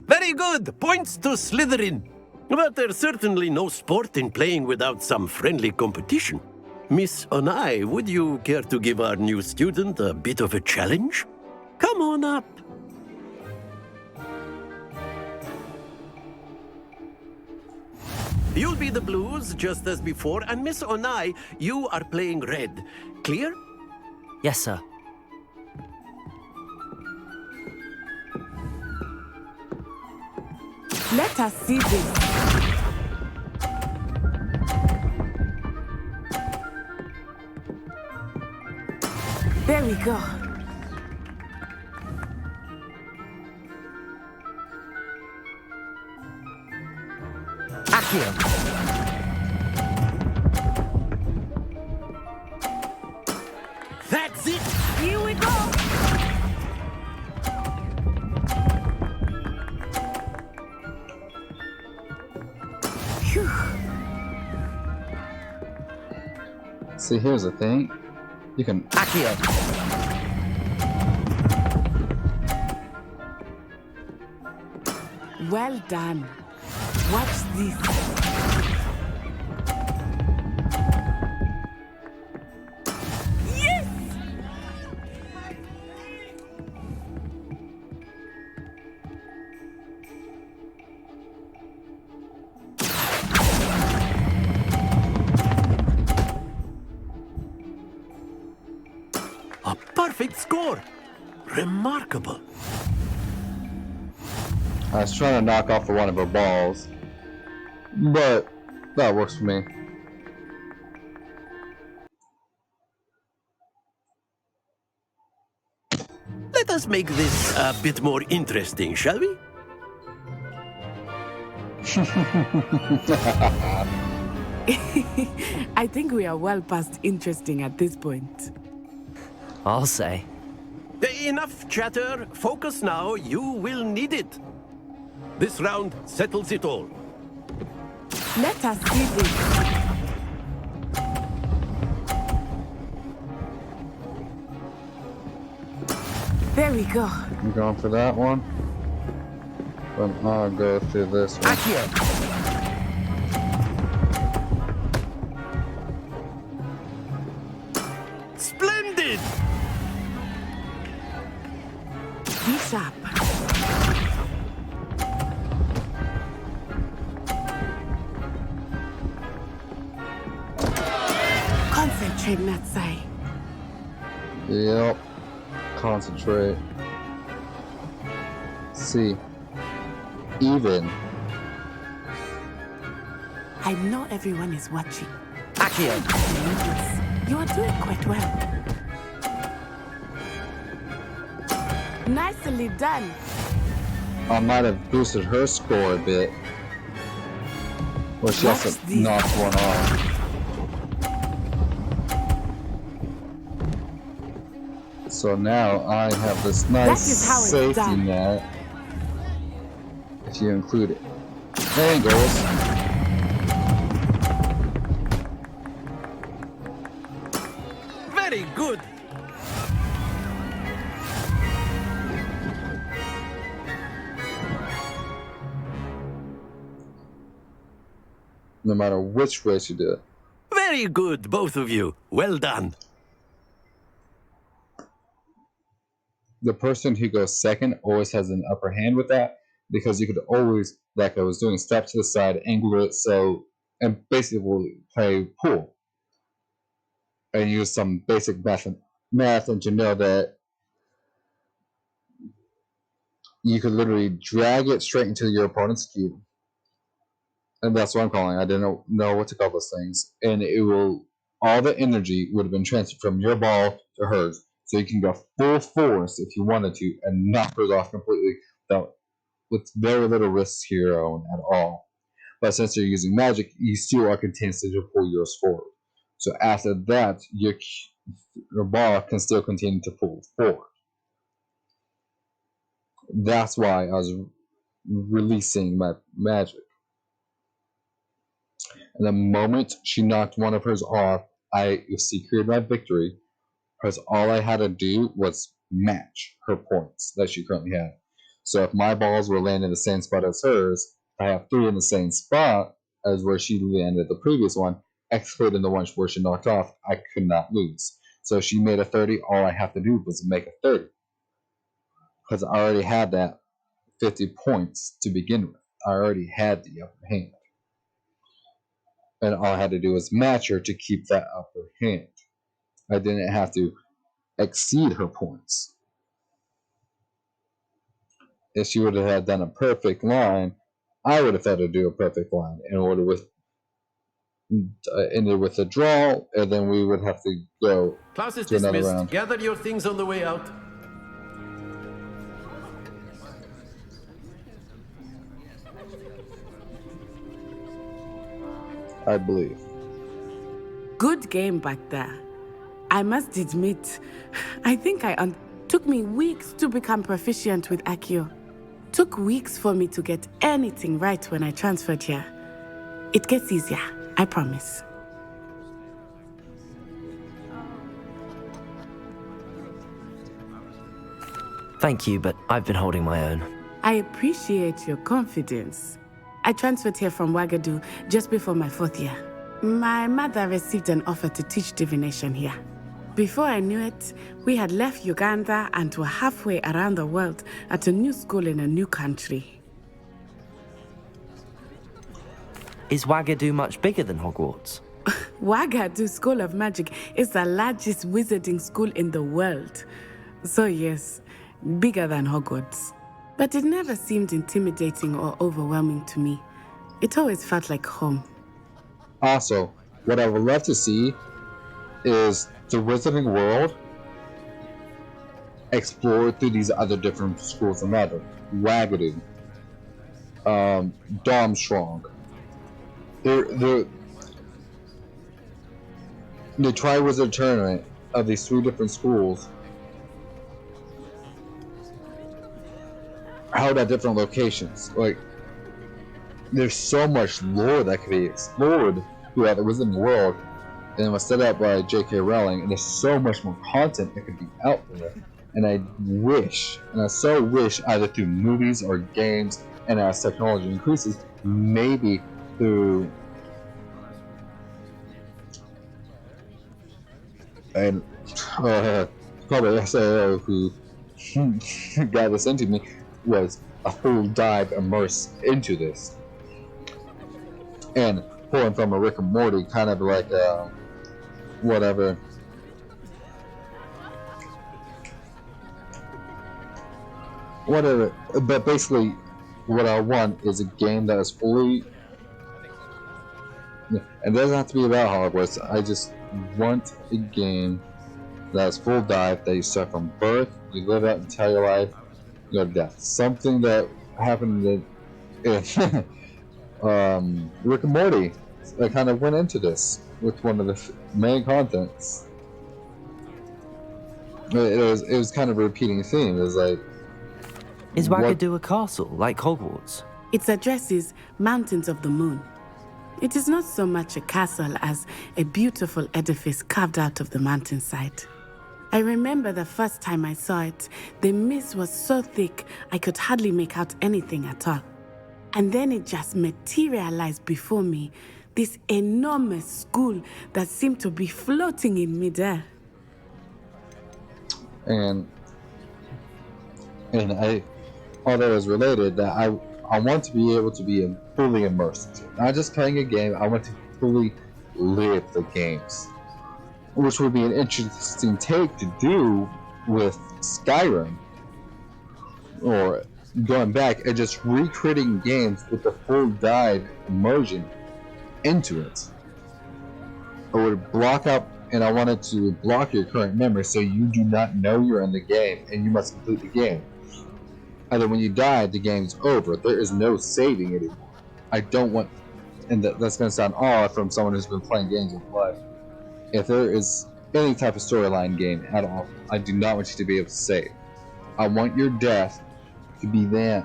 S19: Very good. Points to Slytherin. But there's certainly no sport in playing without some friendly competition. Miss Onai, would you care to give our new student a bit of a challenge? Come on up. You'll be the blues just as before, and Miss Onai, you are playing red. Clear?
S2: Yes, sir.
S18: Let us see this. There we go.
S2: Accio.
S19: That's it!
S16: Here we go!
S18: Phew.
S1: See, here's the thing. You can
S2: Accio.
S18: Well done. Watch this. Yes!
S19: A perfect score! Remarkable.
S1: I was trying to knock off one of her balls, but that works for me.
S19: Let us make this a bit more interesting, shall we?
S18: I think we are well past interesting at this point.
S2: I'll say.
S19: Enough chatter. Focus now. You will need it. This round settles it all.
S18: Let us see this. There we go.
S1: I'm going for that one. But I'll go through this one.
S2: Accio.
S19: Splendid!
S18: Be sharp. Concentrate, Natsai.
S1: Yep. Concentrate. See. Even.
S18: I know everyone is watching.
S2: Accio.
S18: You are doing quite well. Nicely done.
S1: I might have boosted her score a bit. Or she also knocked one off. So now I have this nice safety net. If you include it. Angles.
S19: Very good.
S1: No matter which way you do it.
S19: Very good, both of you. Well done.
S1: The person who goes second always has an upper hand with that, because you could always, like I was doing, step to the side, angle it, and basically play pool. And use some basic math, and you know that you could literally drag it straight into your opponent's cube. And that's what I'm calling. I didn't know what to call those things. And it will, all the energy would have been transferred from your ball to hers. So you can go full force if you wanted to and knock hers off completely with very little risk to your own at all. But since you're using magic, you still are continuously to pull yours forward. So after that, your ball can still continue to pull forward. That's why I was releasing my magic. And the moment she knocked one of hers off, I secured my victory, because all I had to do was match her points that she currently had. So if my balls were landing in the same spot as hers, I have 3 in the same spot as where she landed the previous one, excluding the ones where she knocked off, I could not lose. So she made a 30. All I have to do was make a 30. Because I already had that 50 points to begin with. I already had the upper hand. And all I had to do was match her to keep that upper hand. I didn't have to exceed her points. If she would have done a perfect line, I would have had to do a perfect line in order with ended with a draw, and then we would have to go
S19: Class is
S1: to another
S19: dismissed.
S1: round.
S19: Gather your things on the way out.
S1: I believe.
S18: Good game back there. I must admit, I think took me weeks to become proficient with Accio. Took weeks for me to get anything right when I transferred here. It gets easier, I promise.
S2: Thank you, but I've been holding my own.
S18: I appreciate your confidence. I transferred here from Wagadu just before my 4th year. My mother received an offer to teach divination here. Before I knew it, we had left Uganda and were halfway around the world at a new school in a new country.
S2: Is Wagadu much bigger than Hogwarts?
S18: Wagadu School of Magic is the largest wizarding school in the world. So yes, bigger than Hogwarts. But it never seemed intimidating or overwhelming to me. It always felt like home.
S1: Also, what I would love to see is the Wizarding World explored through these other different schools of magic. Wagadu, Darmstrong. The Triwizard Tournament of these 3 different schools held at different locations. Like, there's so much lore that could be explored throughout the Wizarding World, and it was set up by J.K. Rowling, and there's so much more content that could be out there. And I so wish, either through movies or games, and as technology increases, maybe through and probably SAO who got this into me was a full dive immerse into this, and pulling from a Rick and Morty kind of like whatever. But basically, what I want is a game that is fully. It doesn't have to be about Hogwarts. I just want a game that is full dive, that you start from birth, you live out entire your life, you go to death. Something that happened in Rick and Morty that kind of went into this with one of the main contents. It was kind of a repeating theme. It was like,
S2: is Wagadu a castle like Hogwarts?
S18: Its address is Mountains of the Moon. It is not so much a castle as a beautiful edifice carved out of the mountainside. I remember the first time I saw it, the mist was so thick I could hardly make out anything at all. And then it just materialized before me, this enormous school that seemed to be floating in midair.
S1: And although it was related, that I want to be able to be fully immersed. Not just playing a game, I want to fully live the games. Which would be an interesting take to do with Skyrim. Or going back and just recreating games with the full dive immersion into it. I would block out, and I wanted to block your current memory so you do not know you're in the game and you must complete the game. And then when you die, the game's over. There is no saving anymore. I don't want, and that's going to sound odd from someone who's been playing games in life. If there is any type of storyline game at all, I do not want you to be able to save. I want your death to be that.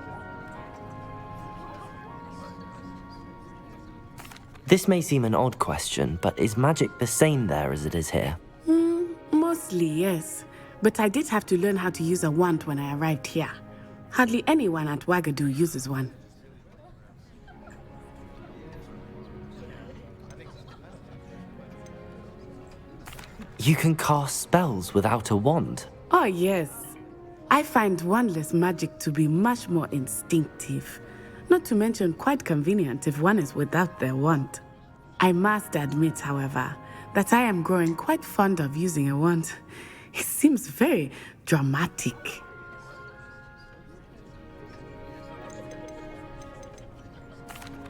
S2: This may seem an odd question, but is magic the same there as it is here?
S18: Mostly, yes. But I did have to learn how to use a wand when I arrived here. Hardly anyone at Wagadu uses one.
S2: You can cast spells without a wand.
S18: Oh, yes. I find wandless magic to be much more instinctive. Not to mention quite convenient if one is without their wand. I must admit, however, that I am growing quite fond of using a wand. It seems very dramatic.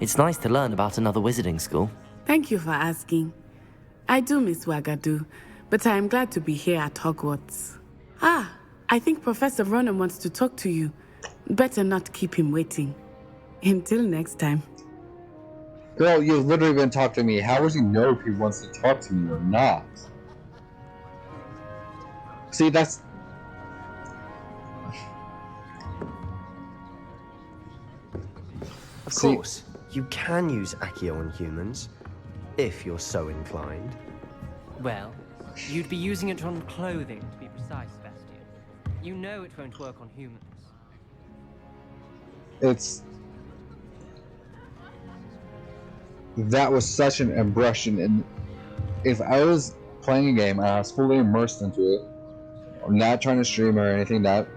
S2: It's nice to learn about another wizarding school.
S18: Thank you for asking. I do miss Wagadu, but I am glad to be here at Hogwarts. Ah, I think Professor Ronan wants to talk to you. Better not keep him waiting. Until next time.
S1: Girl, you've literally been talking to me. How would you know if he wants to talk to you or not? See, that's...
S7: Of course, you can use Accio on humans, if you're so inclined.
S6: Well, you'd be using it on clothing, to be precise, Bastian. You know it won't work on humans.
S1: It's... That was such an impression, and if I was playing a game and I was fully immersed into it, I'm not trying to stream or anything, that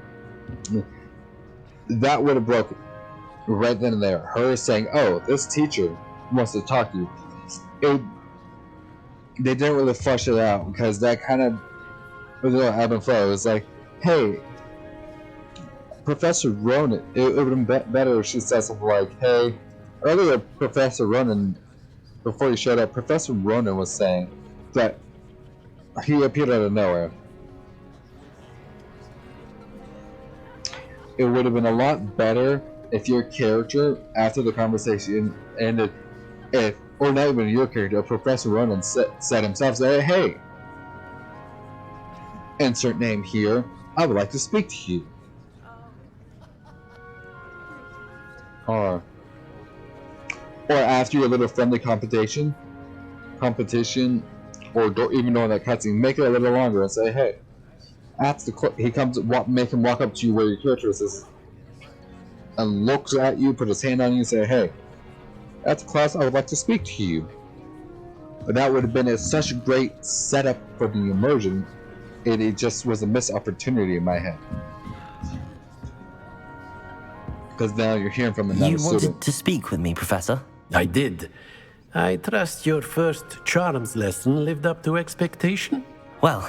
S1: would have broke right then and there. Her saying, "Oh, this teacher wants to talk to you." They didn't really flush it out because that kind of was a little ebb and flow. It was like, "Hey, Professor Ronan," it would have been better if she said something like, "Hey, earlier Professor Ronan, before he showed up, Professor Ronan was saying that he appeared out of nowhere." It would have been a lot better if your character, after the conversation ended, or not even your character, Professor Ronan said himself, "Hey, insert name here, I would like to speak to you." Or after your little friendly competition, or even during that cutscene, make it a little longer and say, "Hey," after he comes, make him walk up to you where your character is, and looks at you, put his hand on you, and say, "Hey, after class, I would like to speak to you." But that would have been such a great setup for the immersion. It just was a missed opportunity in my head. Because now you're hearing from another student.
S2: You wanted to speak with me, Professor?
S19: I did. I trust your first charms lesson lived up to expectation?
S2: Well,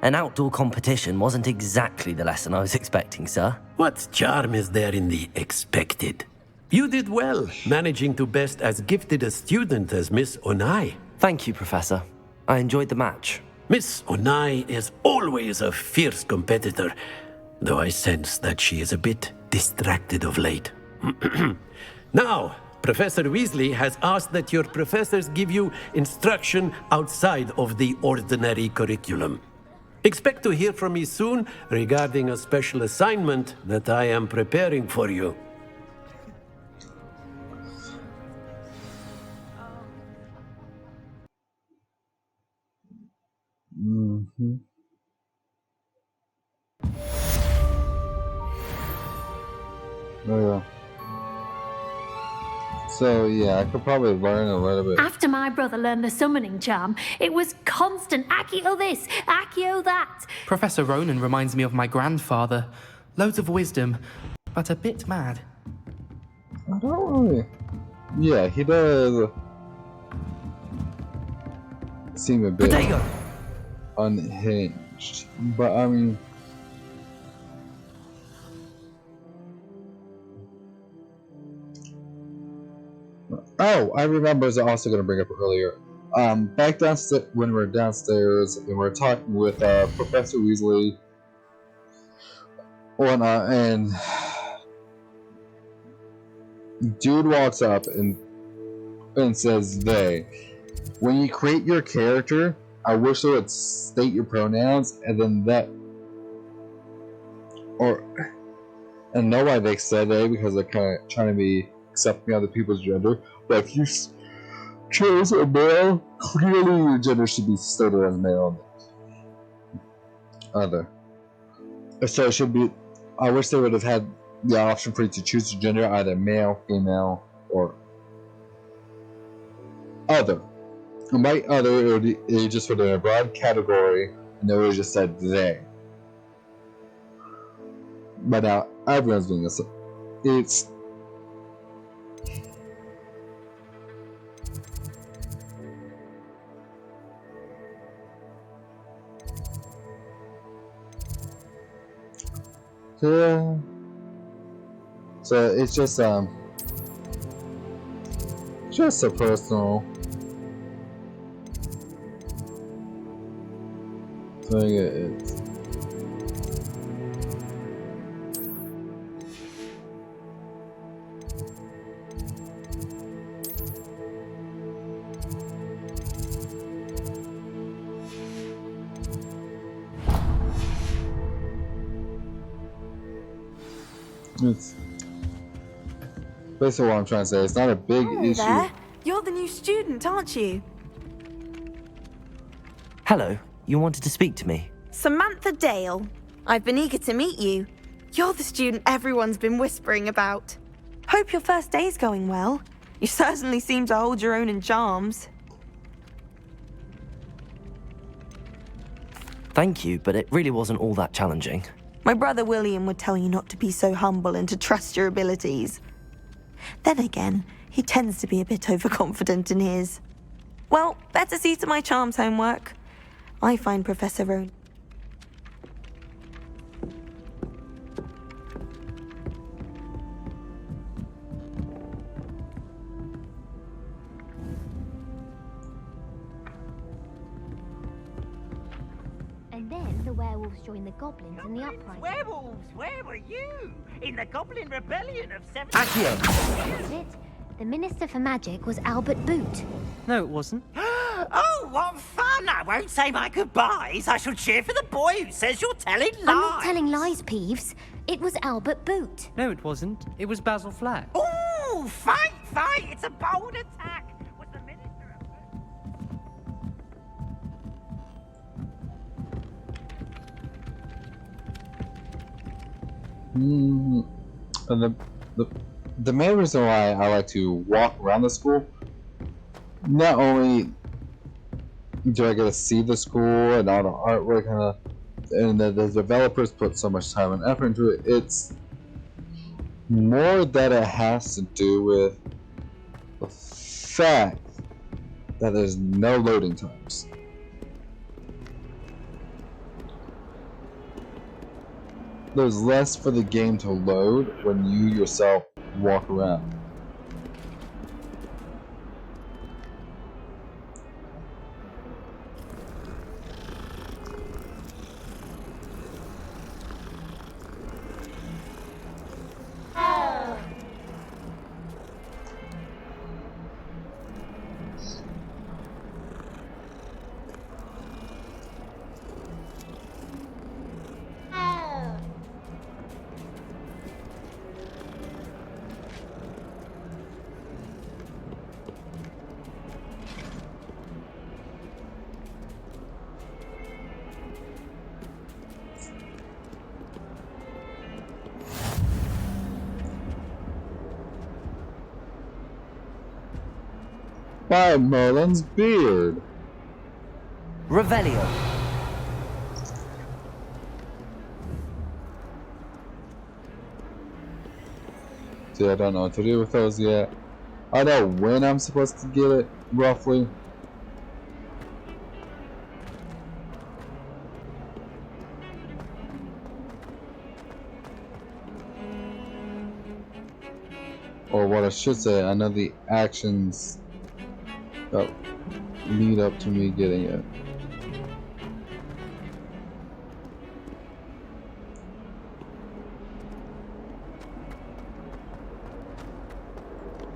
S2: an outdoor competition wasn't exactly the lesson I was expecting, sir.
S19: What charm is there in the expected? You did well, managing to best as gifted a student as Miss Onai.
S2: Thank you, Professor. I enjoyed the match.
S19: Miss Onai is always a fierce competitor, though I sense that she is a bit distracted of late. Now, Professor Weasley has asked that your professors give you instruction outside of the ordinary curriculum. Expect to hear from me soon regarding a special assignment that I am preparing for you.
S1: Mm-hmm. Oh yeah. So yeah, I could probably learn a little bit.
S17: After my brother learned the summoning charm, it was constant Accio this, Accio that.
S5: Professor Ronan reminds me of my grandfather. Loads of wisdom, but a bit mad.
S1: I don't really... Yeah, he does seem a bit unhinged, but I mean... Oh, I remember I was also going to bring up earlier. Back downstairs, when we were downstairs and we were talking with Professor Weasley, and dude walks up and says, "They, when you create your character, I wish they would state your pronouns, and then that, and know why they said they, because they're kind of trying to be accepting other people's gender. But if you chose a male, clearly your gender should be stated as male. Other. So it should be. I wish they would have had the option for you to choose your gender, either male, female, or other. By other, it would just put in a broad category, and it would just said they. But now everyone's doing this. It's yeah. So it's just a personal thing. It's basically what I'm trying to say. It's not a big issue.
S20: There, you're the new student, aren't you?
S2: Hello, you wanted to speak to me?
S20: Samantha Dale. I've been eager to meet you. You're the student everyone's been whispering about. Hope your first day's going well. You certainly seem to hold your own in charms.
S2: Thank you, but it really wasn't all that challenging.
S20: My brother William would tell you not to be so humble and to trust your abilities. Then again, he tends to be a bit overconfident in his. Well, better see to my charms homework. I find Professor Rowan.
S21: And then the werewolves joined the goblins in the uprising.
S22: Werewolves, where were you? In the Goblin Rebellion of 7...
S21: That's it. The Minister for Magic was Albert Boot.
S6: No, it wasn't.
S22: Oh, what fun! I won't say my goodbyes. I shall cheer for the boy who says you're telling lies.
S21: I'm not telling lies, Peeves. It was Albert Boot.
S5: No, it wasn't. It was Basil Flack.
S22: Ooh, fight, fight! It's a bold attack. Was the Minister
S1: And the main reason why I like to walk around the school, not only do I get to see the school and all the artwork and the developers put so much time and effort into it, it's more that it has to do with the fact that there's no loading times. There's less for the game to load when you yourself walk around. By Merlin's beard.
S2: Revelio.
S1: See, I don't know what to do with those yet. I know when I'm supposed to get it, roughly. Or what I should say, I know the actions that lead up to me getting it.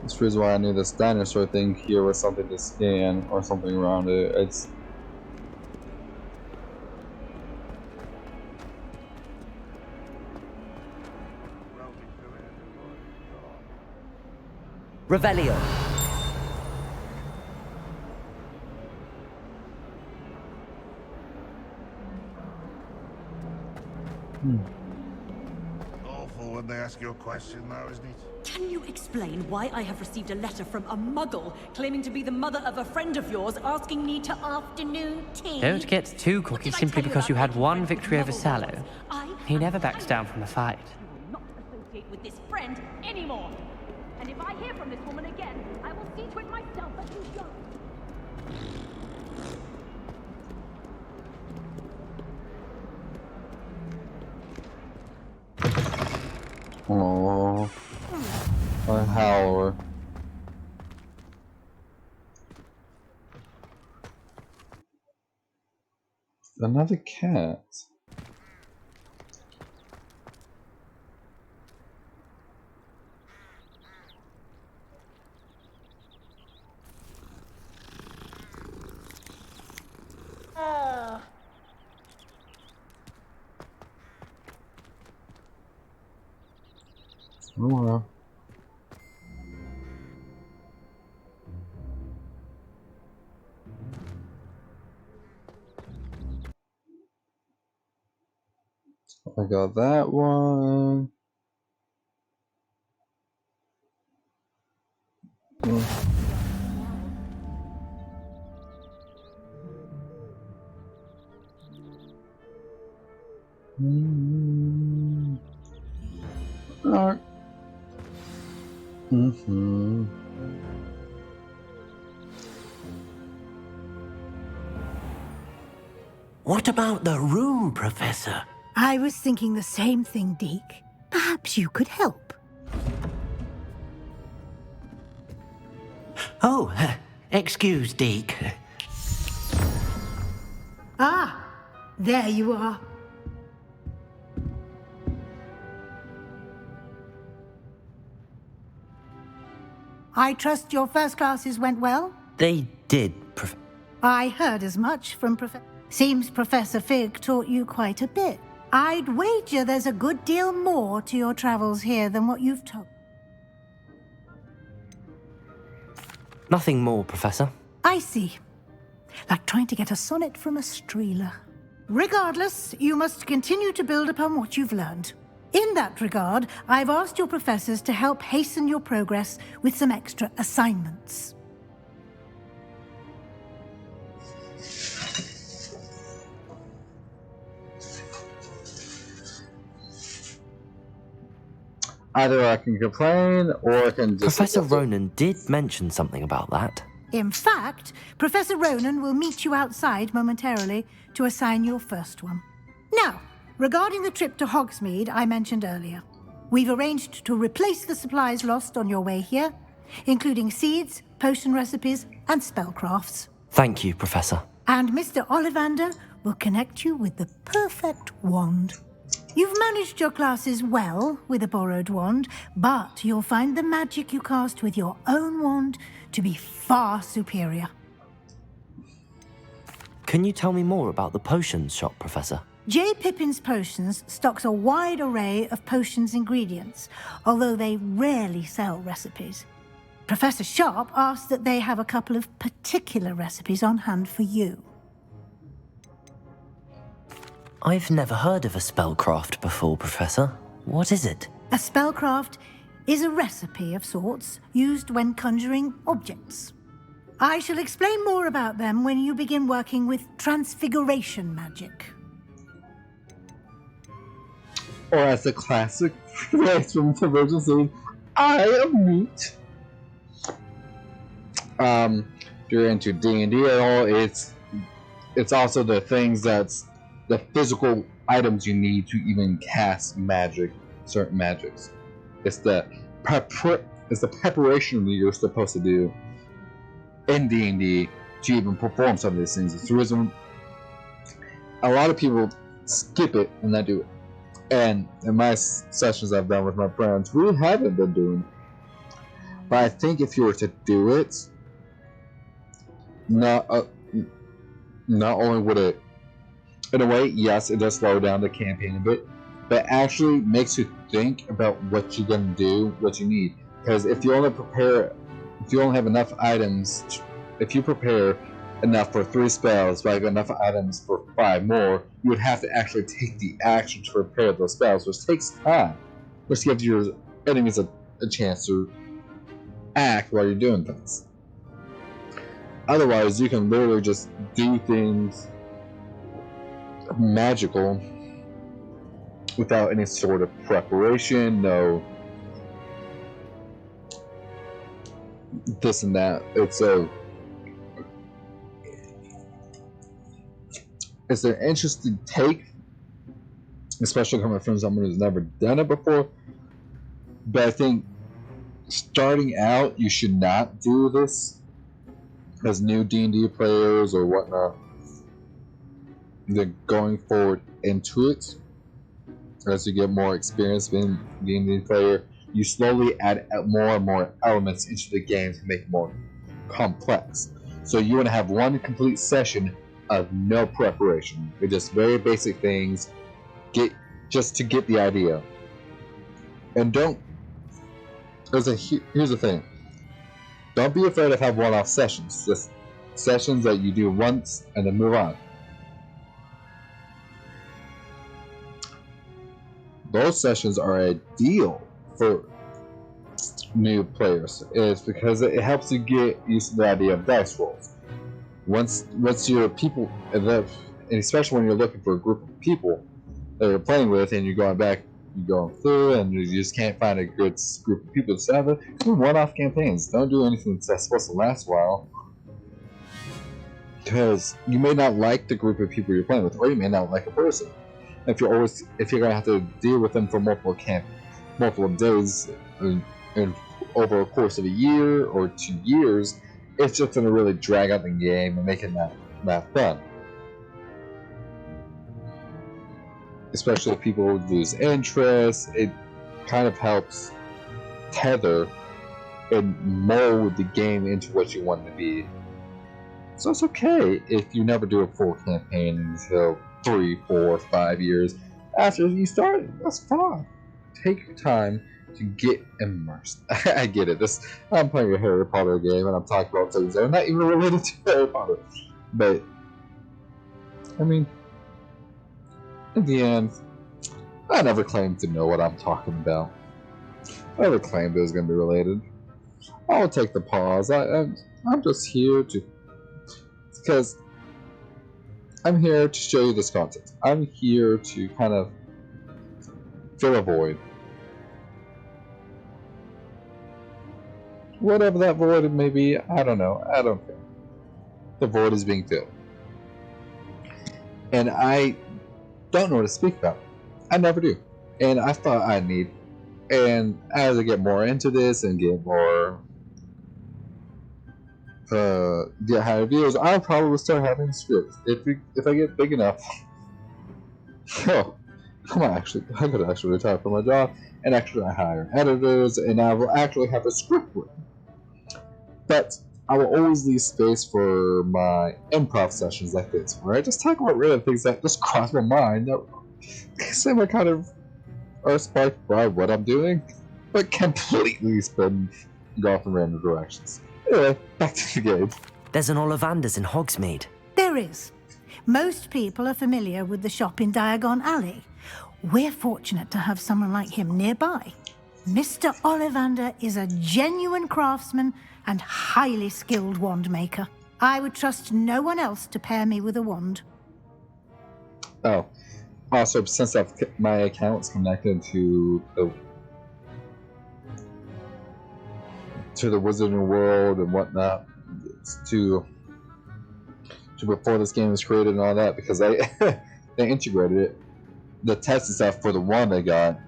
S1: That's the reason why I knew this dinosaur thing here was something to scan or something around it. It's
S2: Revelio.
S13: Awful when they ask you a question, though, isn't it?
S3: Can you explain why I have received a letter from a muggle claiming to be the mother of a friend of yours asking me to afternoon tea?
S6: Don't get too cocky simply because you had one victory over Sallow. He never backs down from a fight.
S3: Not associate with this friend anymore. And if I hear from this woman again, I will see to it myself that you don't.
S1: Oh, a howler. Another cat. Oh well. I got that one. Alright.
S19: What about the room, Professor?
S8: I was thinking the same thing, Deke. Perhaps you could help.
S19: Oh, excuse, Deke.
S8: Ah, there you are. I trust your first classes went well?
S2: They did,
S8: I heard as much from Professor... Seems Professor Fig taught you quite a bit. I'd wager there's a good deal more to your travels here than what you've told.
S2: Nothing more, Professor.
S8: I see. Like trying to get a sonnet from a streeler. Regardless, you must continue to build upon what you've learned. In that regard, I've asked your professors to help hasten your progress with some extra assignments.
S1: Either I can complain or I can just...
S2: Professor Ronan did mention something about that.
S8: In fact, Professor Ronan will meet you outside momentarily to assign your first one. Now, regarding the trip to Hogsmeade I mentioned earlier, we've arranged to replace the supplies lost on your way here, including seeds, potion recipes, and spellcrafts.
S2: Thank you, Professor.
S8: And Mr. Ollivander will connect you with the perfect wand. You've managed your classes well with a borrowed wand, but you'll find the magic you cast with your own wand to be far superior.
S2: Can you tell me more about the potions shop, Professor?
S8: J. Pippin's Potions stocks a wide array of potions ingredients, although they rarely sell recipes. Professor Sharp asked that they have a couple of particular recipes on hand for you.
S2: I've never heard of a spellcraft before, Professor. What is it?
S8: A spellcraft is a recipe of sorts used when conjuring objects. I shall explain more about them when you begin working with transfiguration magic.
S1: Or as the classic phrase from the version says, I am meat. If you're into D&D at all, it's also the things that's the physical items you need to even cast magic, certain magics. It's the preparation that you're supposed to do in D&D to even perform some of these things. It's the reason a lot of people skip it and not do it. And in my sessions I've done with my friends, we haven't been doing it. But I think if you were to do it, not only would it, in a way, yes, it does slow down the campaign a bit, but actually makes you think about what you're gonna do, what you need. Because if you only have enough items, if you prepare enough for 3 spells, but enough items for 5 more, you would have to actually take the action to prepare those spells, which takes time, which gives your enemies a a chance to act while you're doing things. Otherwise, you can literally just do things magical without any sort of preparation, no this and that. It's an interesting take, especially coming from someone who's never done it before. But I think starting out, you should not do this as new D&D players or whatnot. Then going forward into it, as you get more experience being a D&D player, you slowly add more and more elements into the game to make it more complex. So you want to have one complete session of no preparation. With just very basic things, just to get the idea. And don't. Here's the thing. Don't be afraid of have one-off sessions. Just sessions that you do once and then move on. Those sessions are ideal for new players. It's because it helps you get used to the idea of dice rolls. Once you're people, and especially when you're looking for a group of people that you're playing with, and you're going through, and you just can't find a good group of people to have it. Do one-off campaigns. Don't do anything that's supposed to last a while, because you may not like the group of people you're playing with, or you may not like a person. If you're gonna have to deal with them for multiple days, and over a course of a year or 2 years, it's just gonna really drag out the game and make it not fun. Especially if people lose interest, it kind of helps tether and mold the game into what you want it to be. So it's okay if you never do a full campaign until 3, 4, 5 years after you start. That's fine. Take your time to get immersed. I get it. I'm playing a Harry Potter game and I'm talking about things that are not even related to Harry Potter. But I mean, in the end, I never claimed to know what I'm talking about. I never claimed it was going to be related. I'll take the pause. I'm just here because I'm here to show you this content. I'm here to kind of fill a void. Whatever that void may be, I don't know. I don't care. The void is being filled. And I don't know what to speak about. I never do. And I thought I need. And as I get more into this and get more get higher views, I'll probably start having scripts. If I get big enough. Oh, I could actually retire from my job and actually hire editors, and I will actually have a script written. But I will always leave space for my improv sessions like this, where I just talk about random things that just cross my mind that seem like kind of are sparked by what I'm doing, but completely go off in random directions. Anyway, back to the game.
S2: There's an Ollivander's in Hogsmeade.
S8: There is. Most people are familiar with the shop in Diagon Alley. We're fortunate to have someone like him nearby. Mr. Ollivander is a genuine craftsman and highly skilled wand maker. I would trust no one else to pair me with a wand.
S1: Oh, also, since my account's connected to the Wizarding World and whatnot, to before this game was created and all that, because they integrated it, the test and stuff for the one they got.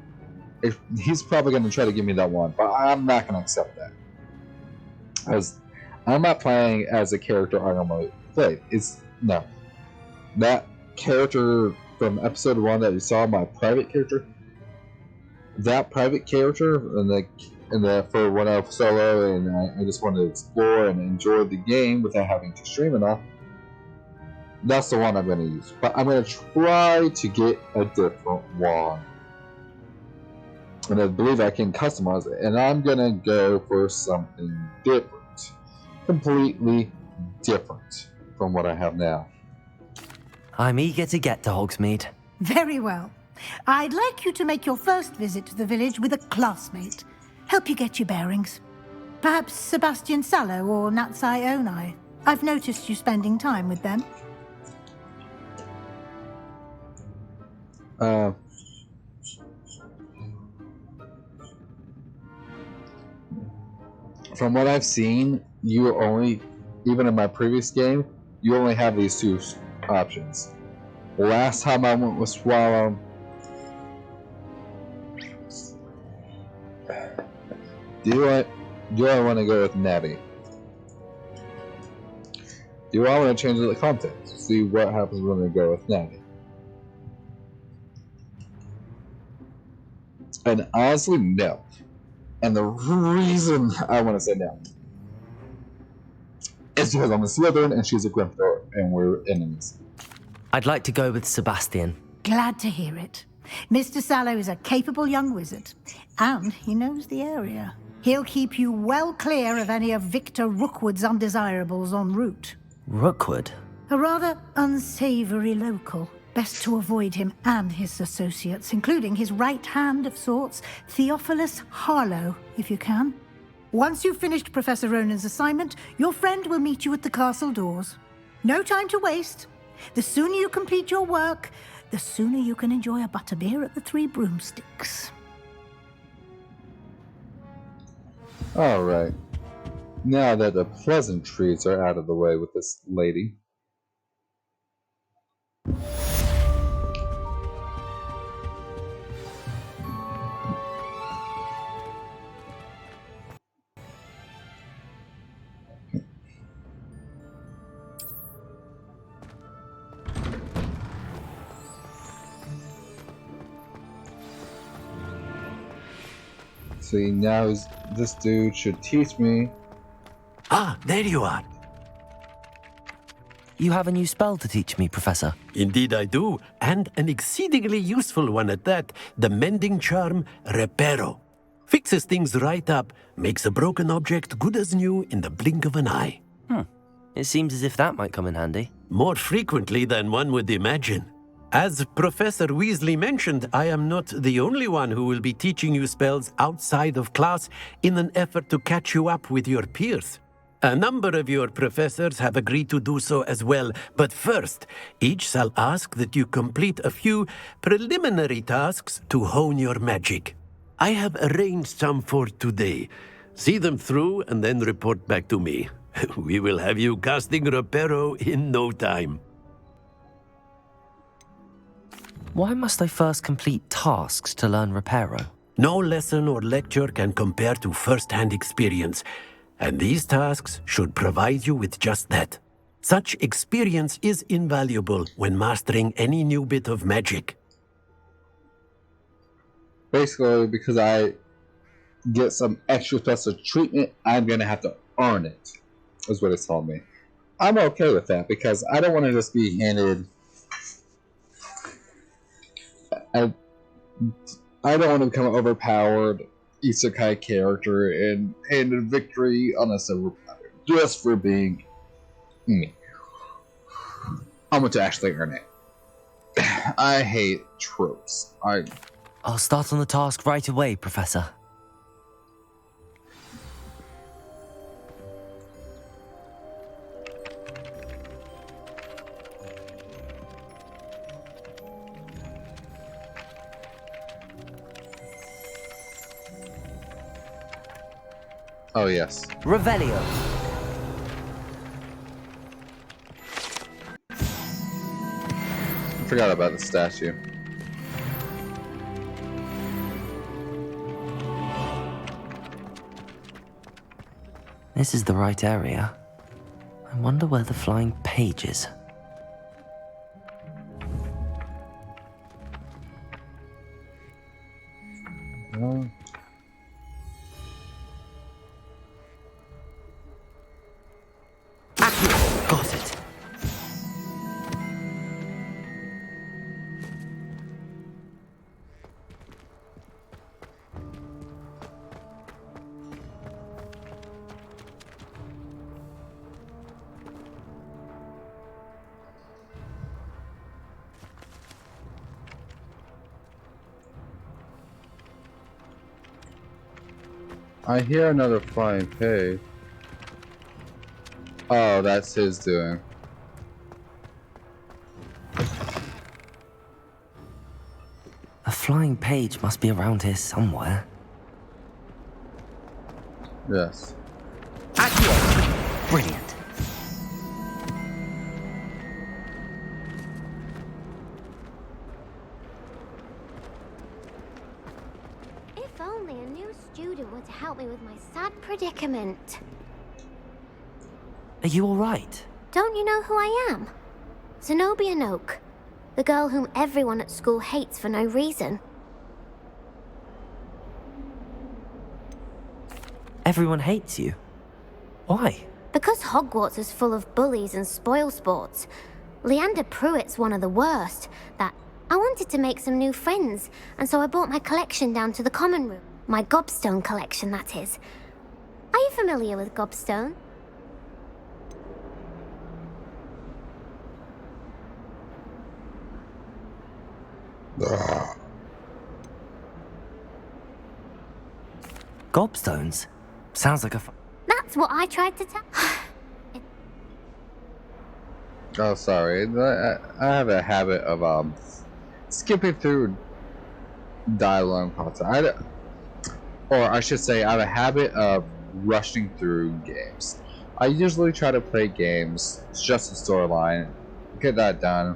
S1: He's probably going to try to give me that one, but I'm not going to accept that. Because I'm not playing as a character I normally play. No. That character from episode 1 that you saw, my private character, that private character, for when I was solo and I just wanted to explore and enjoy the game without having to stream enough, that's the one I'm going to use. But I'm going to try to get a different one. And I believe I can customize it. And I'm going to go for something different. Completely different from what I have now.
S2: I'm eager to get to Hogsmeade.
S8: Very well. I'd like you to make your first visit to the village with a classmate. help you get your bearings. Perhaps Sebastian Sallow or Natsai Onai. I've noticed you spending time with them.
S1: From what I've seen, you only, even in my previous game, you only have these two options. Last time I went with Swallow, do I want to go with Natty? Do I want to change the content? See what happens when I go with Natty? And honestly, no. And the reason I want to say no is because I'm a Slytherin and she's a Gryffindor, and we're enemies.
S2: I'd like to go with Sebastian.
S8: Glad to hear it. Mr. Sallow is a capable young wizard, and he knows the area. He'll keep you well clear of any of Victor Rookwood's undesirables en route.
S2: Rookwood?
S8: A rather unsavory local. Best to avoid him and his associates, including his right hand of sorts, Theophilus Harlow, if you can. Once you've finished Professor Ronan's assignment, your friend will meet you at the castle doors. No time to waste. The sooner you complete your work, the sooner you can enjoy a butterbeer at the Three Broomsticks.
S1: Alright. Now that the pleasantries are out of the way with this lady. See, now this dude should teach me.
S19: Ah, there you are.
S2: You have a new spell to teach me, Professor.
S19: Indeed I do, and an exceedingly useful one at that. The mending charm, Reparo. Fixes things right up, makes a broken object good as new in the blink of an eye.
S2: It seems as if that might come in handy.
S19: More frequently than one would imagine. As Professor Weasley mentioned, I am not the only one who will be teaching you spells outside of class in an effort to catch you up with your peers. A number of your professors have agreed to do so as well, but first, each shall ask that you complete a few preliminary tasks to hone your magic. I have arranged some for today. See them through and then report back to me. We will have you casting Reparo in no time.
S2: Why must I first complete tasks to learn Reparo?
S19: No lesson or lecture can compare to first-hand experience, and these tasks should provide you with just that. Such experience is invaluable when mastering any new bit of magic.
S1: Basically, because I get some extra special treatment, I'm going to have to earn it, is what it's told me. I'm okay with that, because I don't want to just be handed... I don't want to become an overpowered isekai character and handed victory on a silver platter just for being me. I want to actually earn it. I hate tropes.
S2: I'll start on the task right away, Professor.
S1: Oh, yes.
S2: Revelio.
S1: I forgot about the statue.
S2: This is the right area. I wonder where the flying page is. Got it.
S1: I hear another flying pig. Oh, that's his doing.
S2: A flying page must be around here somewhere.
S1: Yes.
S2: Brilliant.
S21: If only a new student were to help me with my sad predicament.
S2: Are you alright?
S21: Don't you know who I am? Zenobia Noak, the girl whom everyone at school hates for no reason.
S2: Everyone hates you. Why?
S21: Because Hogwarts is full of bullies and spoilsports. Leander Pruitt's one of the worst. That I wanted to make some new friends, and so I brought my collection down to the common room. My gobstone collection, that is. Are you familiar with gobstone?
S2: Gobstones? Sounds like a
S21: That's what I tried to tell.
S1: Oh, sorry. I have a habit of skipping through dialogue parts. Or I should say, I have a habit of rushing through games. I usually try to play games, just the storyline, get that done,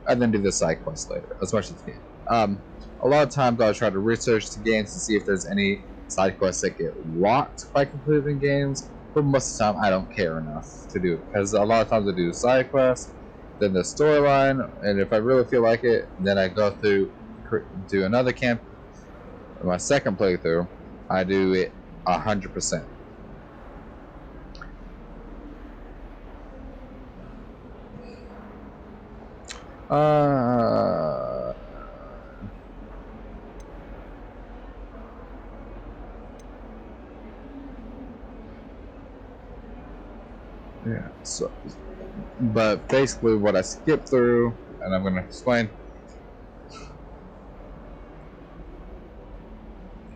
S1: and then do the side quest later, as much as I can. A lot of times I'll try to research the games to see if there's any side quests that get locked by completing games, but most of the time I don't care enough to do it, because a lot of times I do the side quest, then the storyline, and if I really feel like it, then I go through, do another camp. My second playthrough, I do it 100%. Yeah, so, but basically what I skipped through, and I'm going to explain.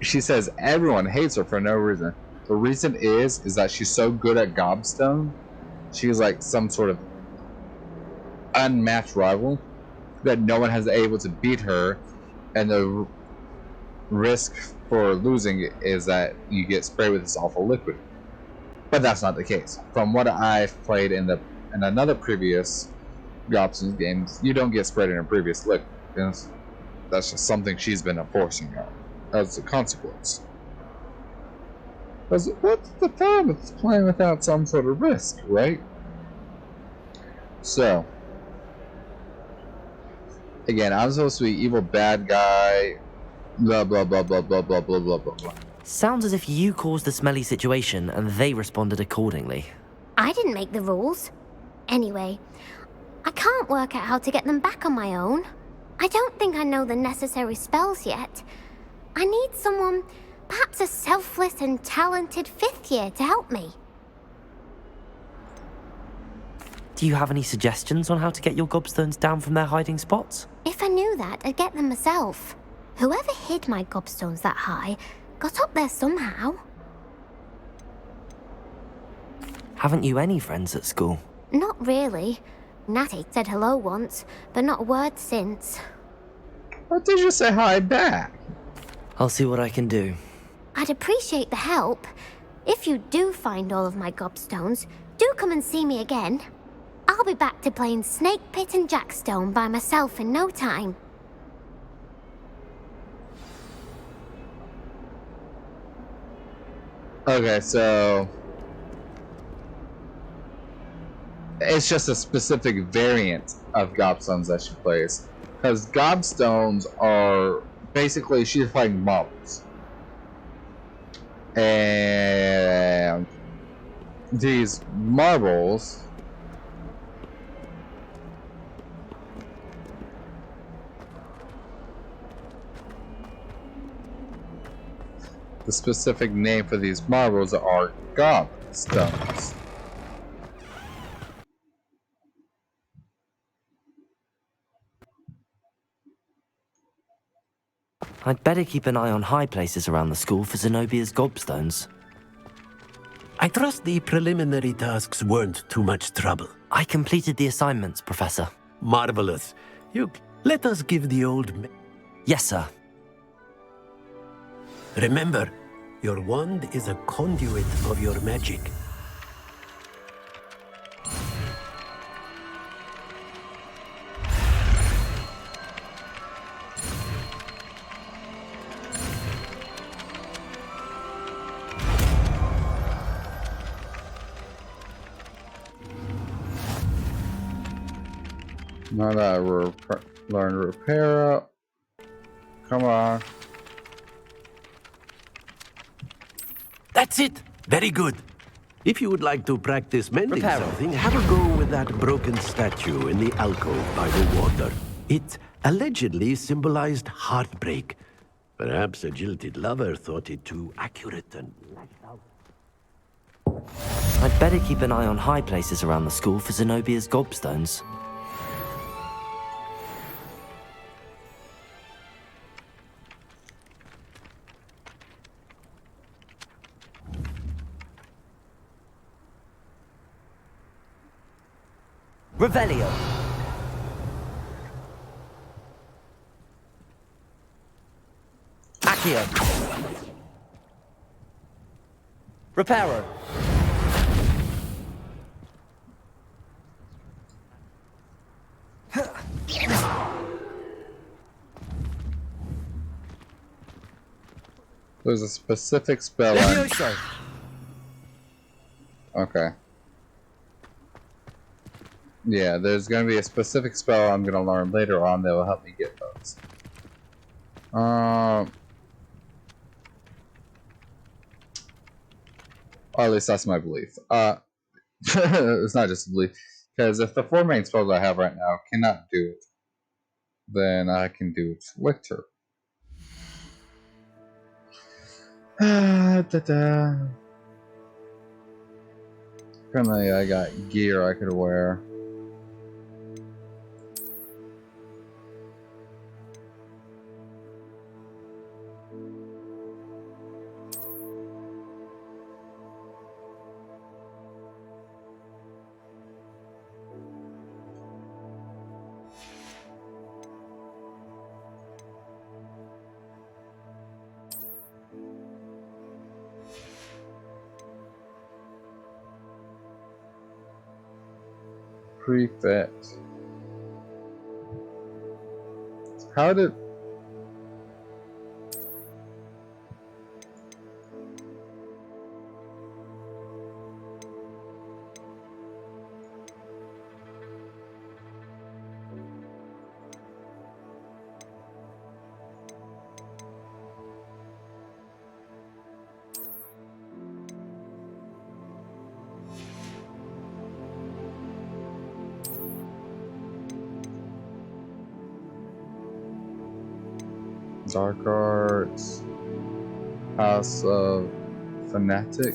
S1: She says everyone hates her for no reason. The reason is that she's so good at gobstone. She's like some sort of unmatched rival that no one has been able to beat her, and the risk for losing is that you get sprayed with this awful liquid. But that's not the case. From what I've played in another previous gobstone games, you don't get sprayed in a previous liquid. That's just something she's been enforcing on as a consequence. Because what's the fun of playing without some sort of risk, right? So, again, I'm supposed to be evil bad guy, blah blah blah blah blah blah blah blah blah.
S2: Sounds as if you caused the smelly situation and they responded accordingly.
S21: I didn't make the rules. Anyway, I can't work out how to get them back on my own. I don't think I know the necessary spells yet. I need someone, perhaps a selfless and talented fifth year to help me.
S2: Do you have any suggestions on how to get your gobstones down from their hiding spots?
S21: If I knew that, I'd get them myself. Whoever hid my gobstones that high got up there somehow.
S2: Haven't you any friends at school?
S21: Not really. Natty said hello once, but not a word since.
S1: What did you say hi back?
S2: I'll see what I can do.
S21: I'd appreciate the help. If you do find all of my gobstones, do come and see me again. I'll be back to playing Snake Pit and Jackstone by myself in no time.
S1: Okay, so it's just a specific variant of gobstones that she plays. Because gobstones are basically, she's playing marbles. And these marbles the specific name for these marbles are gobstones.
S2: I'd better keep an eye on high places around the school for Zenobia's gobstones.
S19: I trust the preliminary tasks weren't too much trouble.
S2: I completed the assignments, Professor.
S19: Marvelous. Let us give the old...
S2: Yes, sir.
S19: Remember, your wand is a conduit of your magic.
S1: Now that I learn to repair up. Come on.
S19: That's it! Very good. If you would like to practice mending something, have a go with that broken statue in the alcove by the water. It allegedly symbolized heartbreak. Perhaps a jilted lover thought it too accurate and lashed out.
S2: I'd better keep an eye on high places around the school for Zenobia's gobstones. Revelio. Accio. Reparo.
S1: There's a specific spell. Okay. Yeah, there's going to be a specific spell I'm going to learn later on that will help me get those. Or at least that's my belief. It's not just a belief. Because if the 4 main spells I have right now cannot do it, then I can do it with her. Apparently I got gear I could wear. Prefect. How did... Dark Arts, House of Fanatic.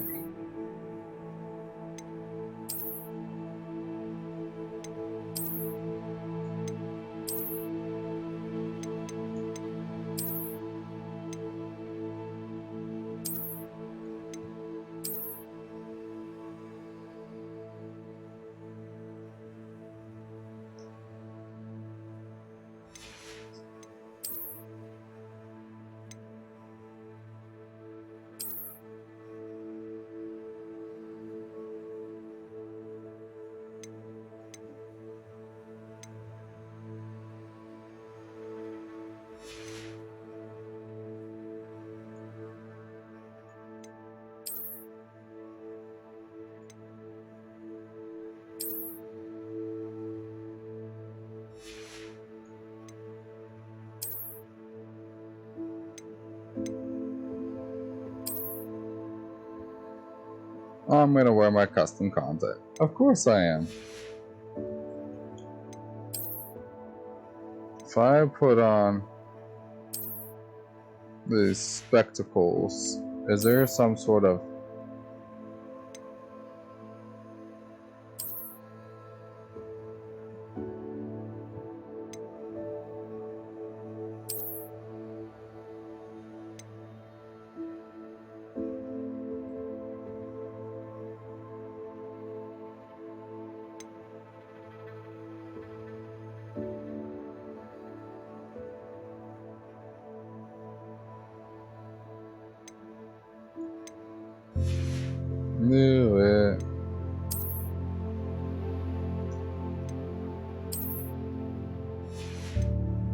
S1: I'm gonna wear my custom content. Of course I am. If I put on these spectacles, is there some sort of...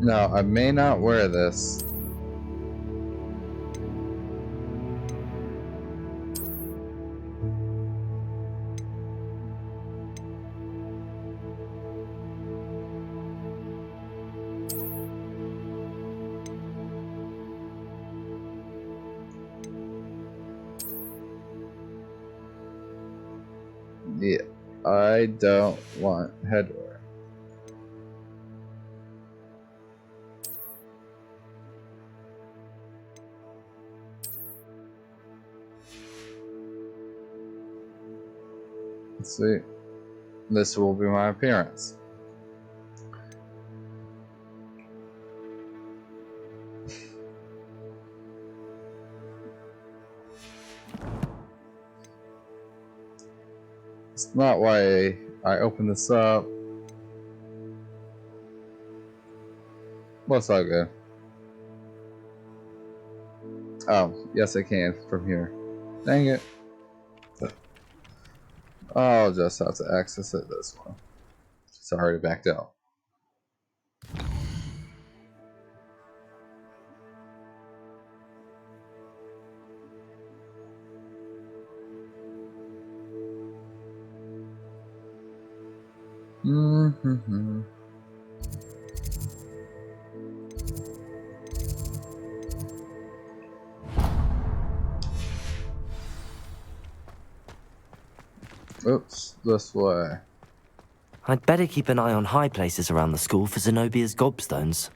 S1: No, I may not wear this. Yeah, I don't want headwear. Let's see. This will be my appearance. It's not why I opened this up. What's all good? Oh, yes I can from here. Dang it. I'll just have to access it this one. Sorry, backed out. Mm-hmm. Oops, this way.
S2: I'd better keep an eye on high places around the school for Zenobia's gobstones.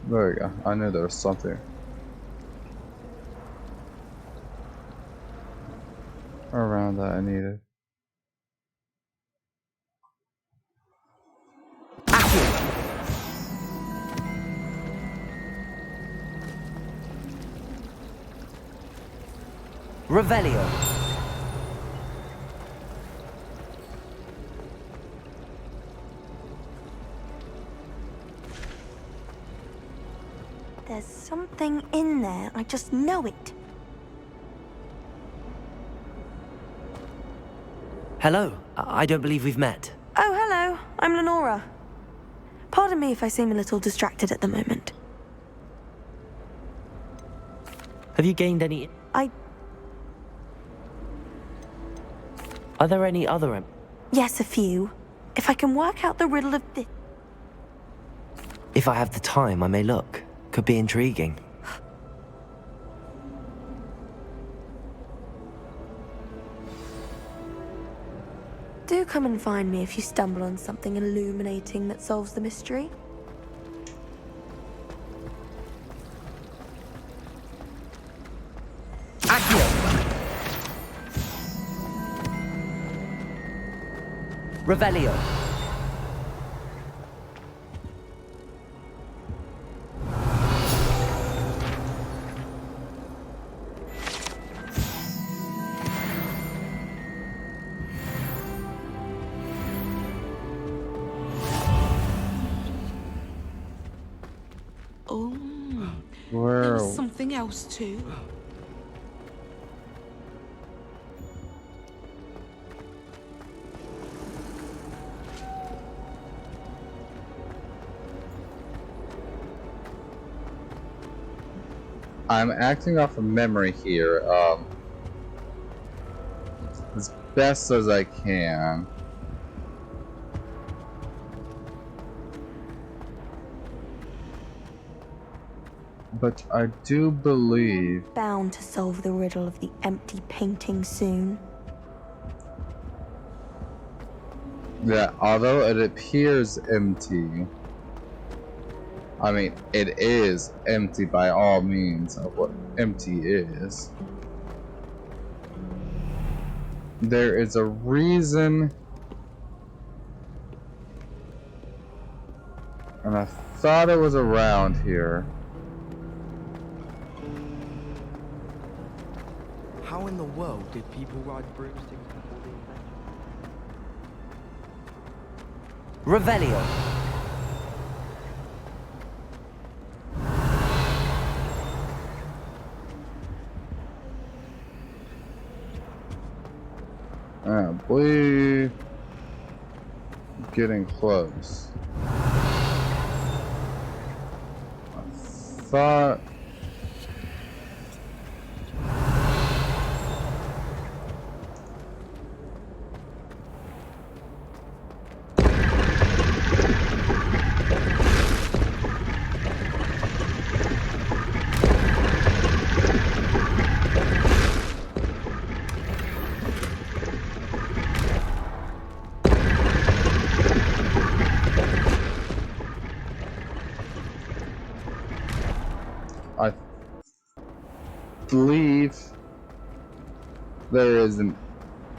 S1: There we go. I knew there was something around that I needed.
S2: Revelio.
S20: There's something in there. I just know it.
S2: Hello. I don't believe we've met.
S20: Oh, hello. I'm Lenora. Pardon me if I seem a little distracted at the moment.
S2: Have you gained any... Are there any other...
S20: Yes, a few. If I can work out the riddle of this...
S2: If I have the time, I may look. Could be intriguing.
S20: Do come and find me if you stumble on something illuminating that solves the mystery.
S2: Revelio.
S18: Oh,
S1: Where?
S18: there was something else too.
S1: I'm acting off of memory here, as best as I can. But I do believe...
S20: Bound to solve the riddle of the empty painting soon.
S1: that although it appears empty, I mean, it is empty by all means of what empty is. There is a reason, and I thought it was around here.
S9: How in the world did people ride broomsticks?
S2: Revelio.
S1: I believe getting close. I thought I believe there is an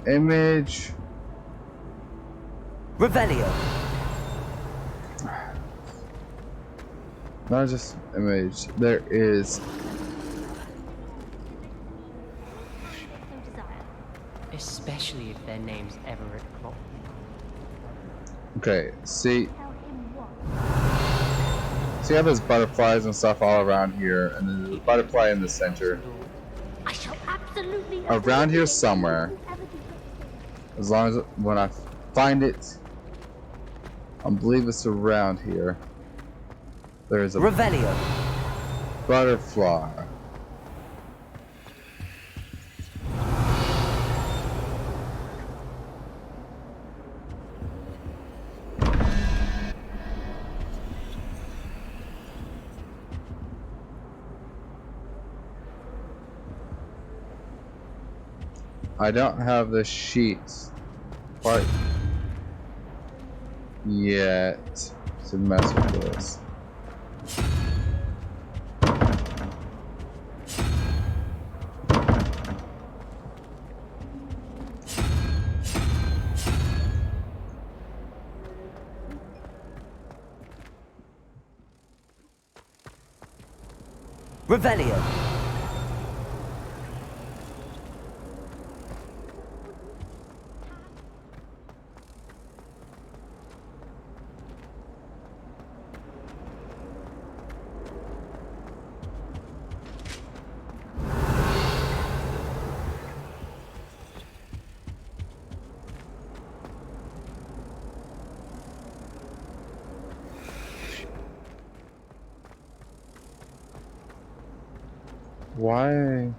S1: image.
S2: Revelio.
S1: Not just image. There is.
S6: Especially if their name's Everett Clock.
S1: Okay, see how there's butterflies and stuff all around here, and then there's a butterfly in the center.
S17: I shall absolutely
S1: Around here somewhere. As long as when I find it, I believe it's around here. There's a
S2: Revelio.
S1: Butterfly. I don't have the sheets quite yet to mess with this.
S2: Revelio.
S1: Why?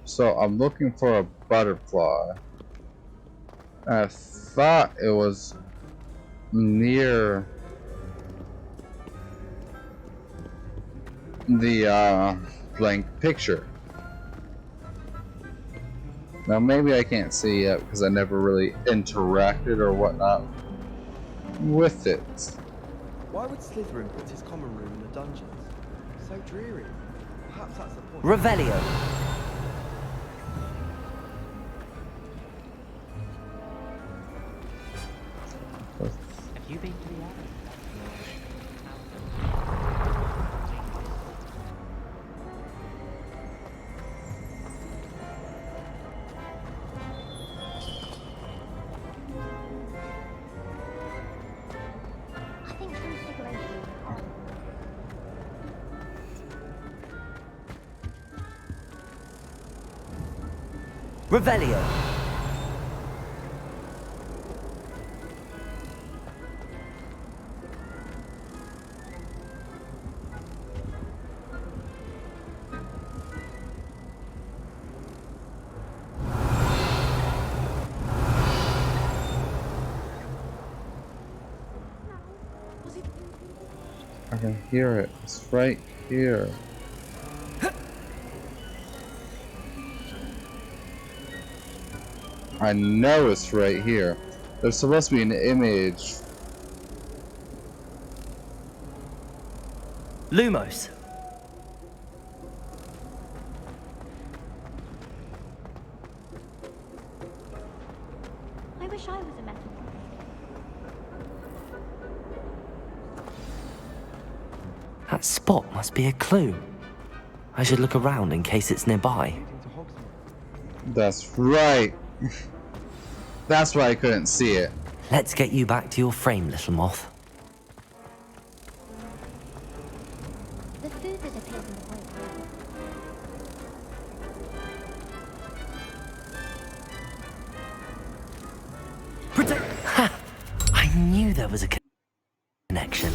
S1: So I'm looking for a butterfly. I thought it was near the blank picture. Now maybe I can't see it because I never really interacted or whatnot with it.
S9: Why would Slytherin put his common room in the dungeons? So dreary. Perhaps that's the point.
S2: Revelio.
S6: Have you been to the attic?
S21: I think configuration is on.
S2: Revelio.
S1: I can hear it. It's right here. I know it's right here. There's supposed to be an image.
S2: Lumos.
S4: wish I was a metal.
S2: That spot must be a clue. I should look around in case it's nearby.
S1: That's right. That's why I couldn't see it.
S2: Let's get you back to your frame, little moth.
S21: The food that appears in the way.
S2: Ha! I knew there was a connection.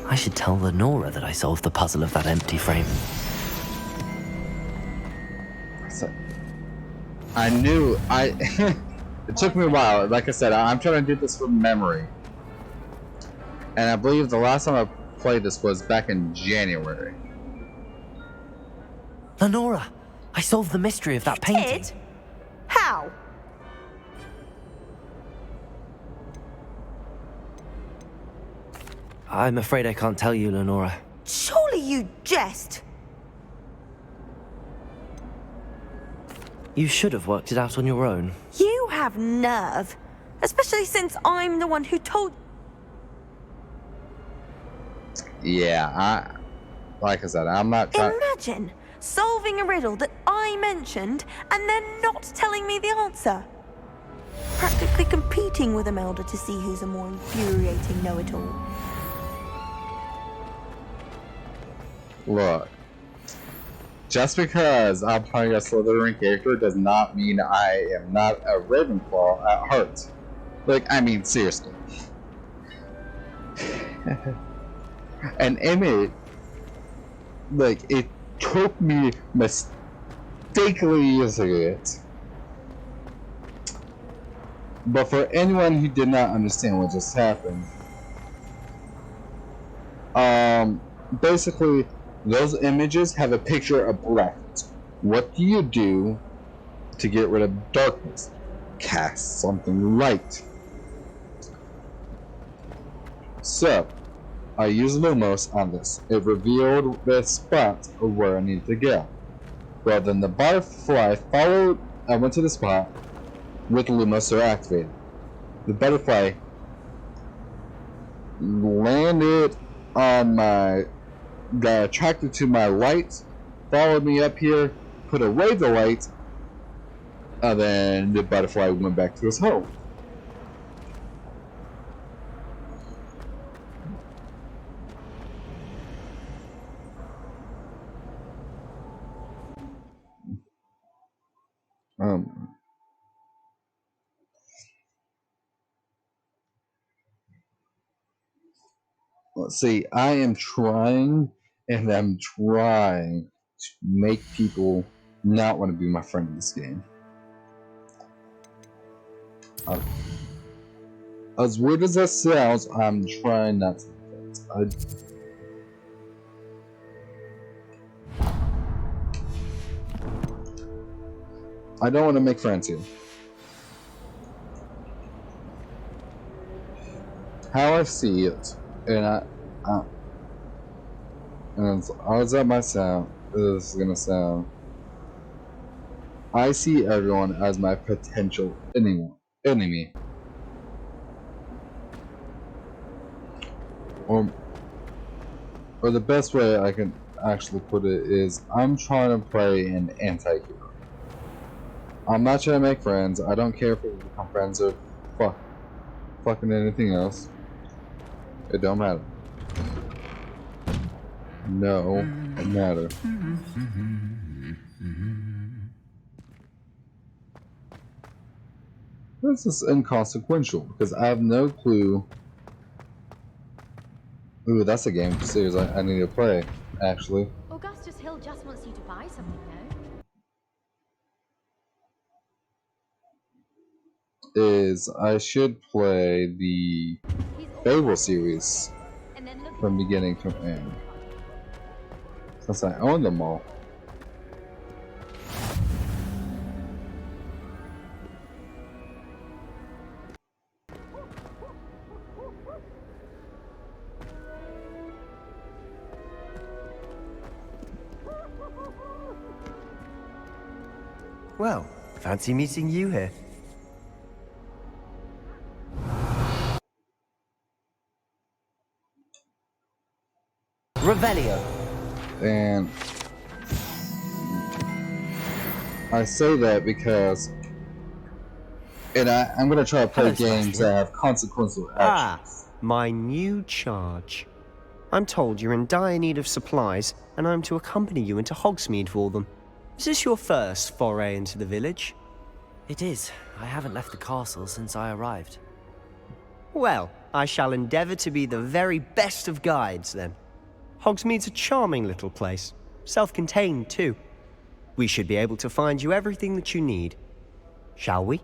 S2: I should tell Lenora that I solved the puzzle of that empty frame.
S1: So, I knew it took me a while. Like I said, I'm trying to do this from memory. And I believe the last time I played this was back in January.
S2: Lenora, I solved the mystery of that painting.
S20: Did? How?
S2: I'm afraid I can't tell you, Lenora.
S20: Surely you jest.
S2: You should have worked it out on your own.
S20: You have nerve. Especially since I'm the one who told...
S1: Yeah, like I said, I'm not trying...
S20: Imagine solving a riddle that I mentioned and then not telling me the answer. Practically competing with Imelda to see who's a more infuriating know-it-all.
S1: Look, just because I'm playing a Slytherin character does not mean I am not a Ravenclaw at heart. Like, I mean, seriously. And Emmett, like, it took me mistakenly using it. But for anyone who did not understand what just happened, basically, those images have a picture of blackness. What do you do to get rid of darkness? Cast something light. So, I used Lumos on this. It revealed the spot of where I needed to go. Well, then the butterfly followed. I went to the spot with Lumos are activated. The butterfly landed on my... got attracted to my light, followed me up here, put away the light, and then the butterfly went back to his home. Let's see, I am trying, and I'm trying to make people not want to be my friend in this game. As weird as that sounds, I'm trying not to do that. I don't want to make friends here. How I see it, and and as odd as that might sound, this is gonna sound, I see everyone as my potential enemy. Or the best way I can actually put it is, I'm trying to play an anti-hero. I'm not trying to make friends. I don't care if we become friends or fucking anything else. It don't matter. No matter. This is inconsequential because I have no clue. Ooh, that's a game series I need to play, actually.
S4: Augustus Hill just wants you to buy something, no?
S1: Is I should play the Fable series from beginning to end, since I own them all.
S7: Well, fancy meeting you here.
S6: Revelio.
S1: And I say that because, and I'm going to try to play
S7: Hello,
S1: games
S7: Sebastian.
S1: that have consequential actions.
S7: My new charge. I'm told you're in dire need of supplies, and I'm to accompany you into Hogsmeade for them. Is this your first foray into the village?
S2: It is. I haven't left the castle since I arrived.
S7: Well, I shall endeavour to be the very best of guides, then. Hogsmeade's a charming little place. Self-contained, too. We should be able to find you everything that you need. Shall we?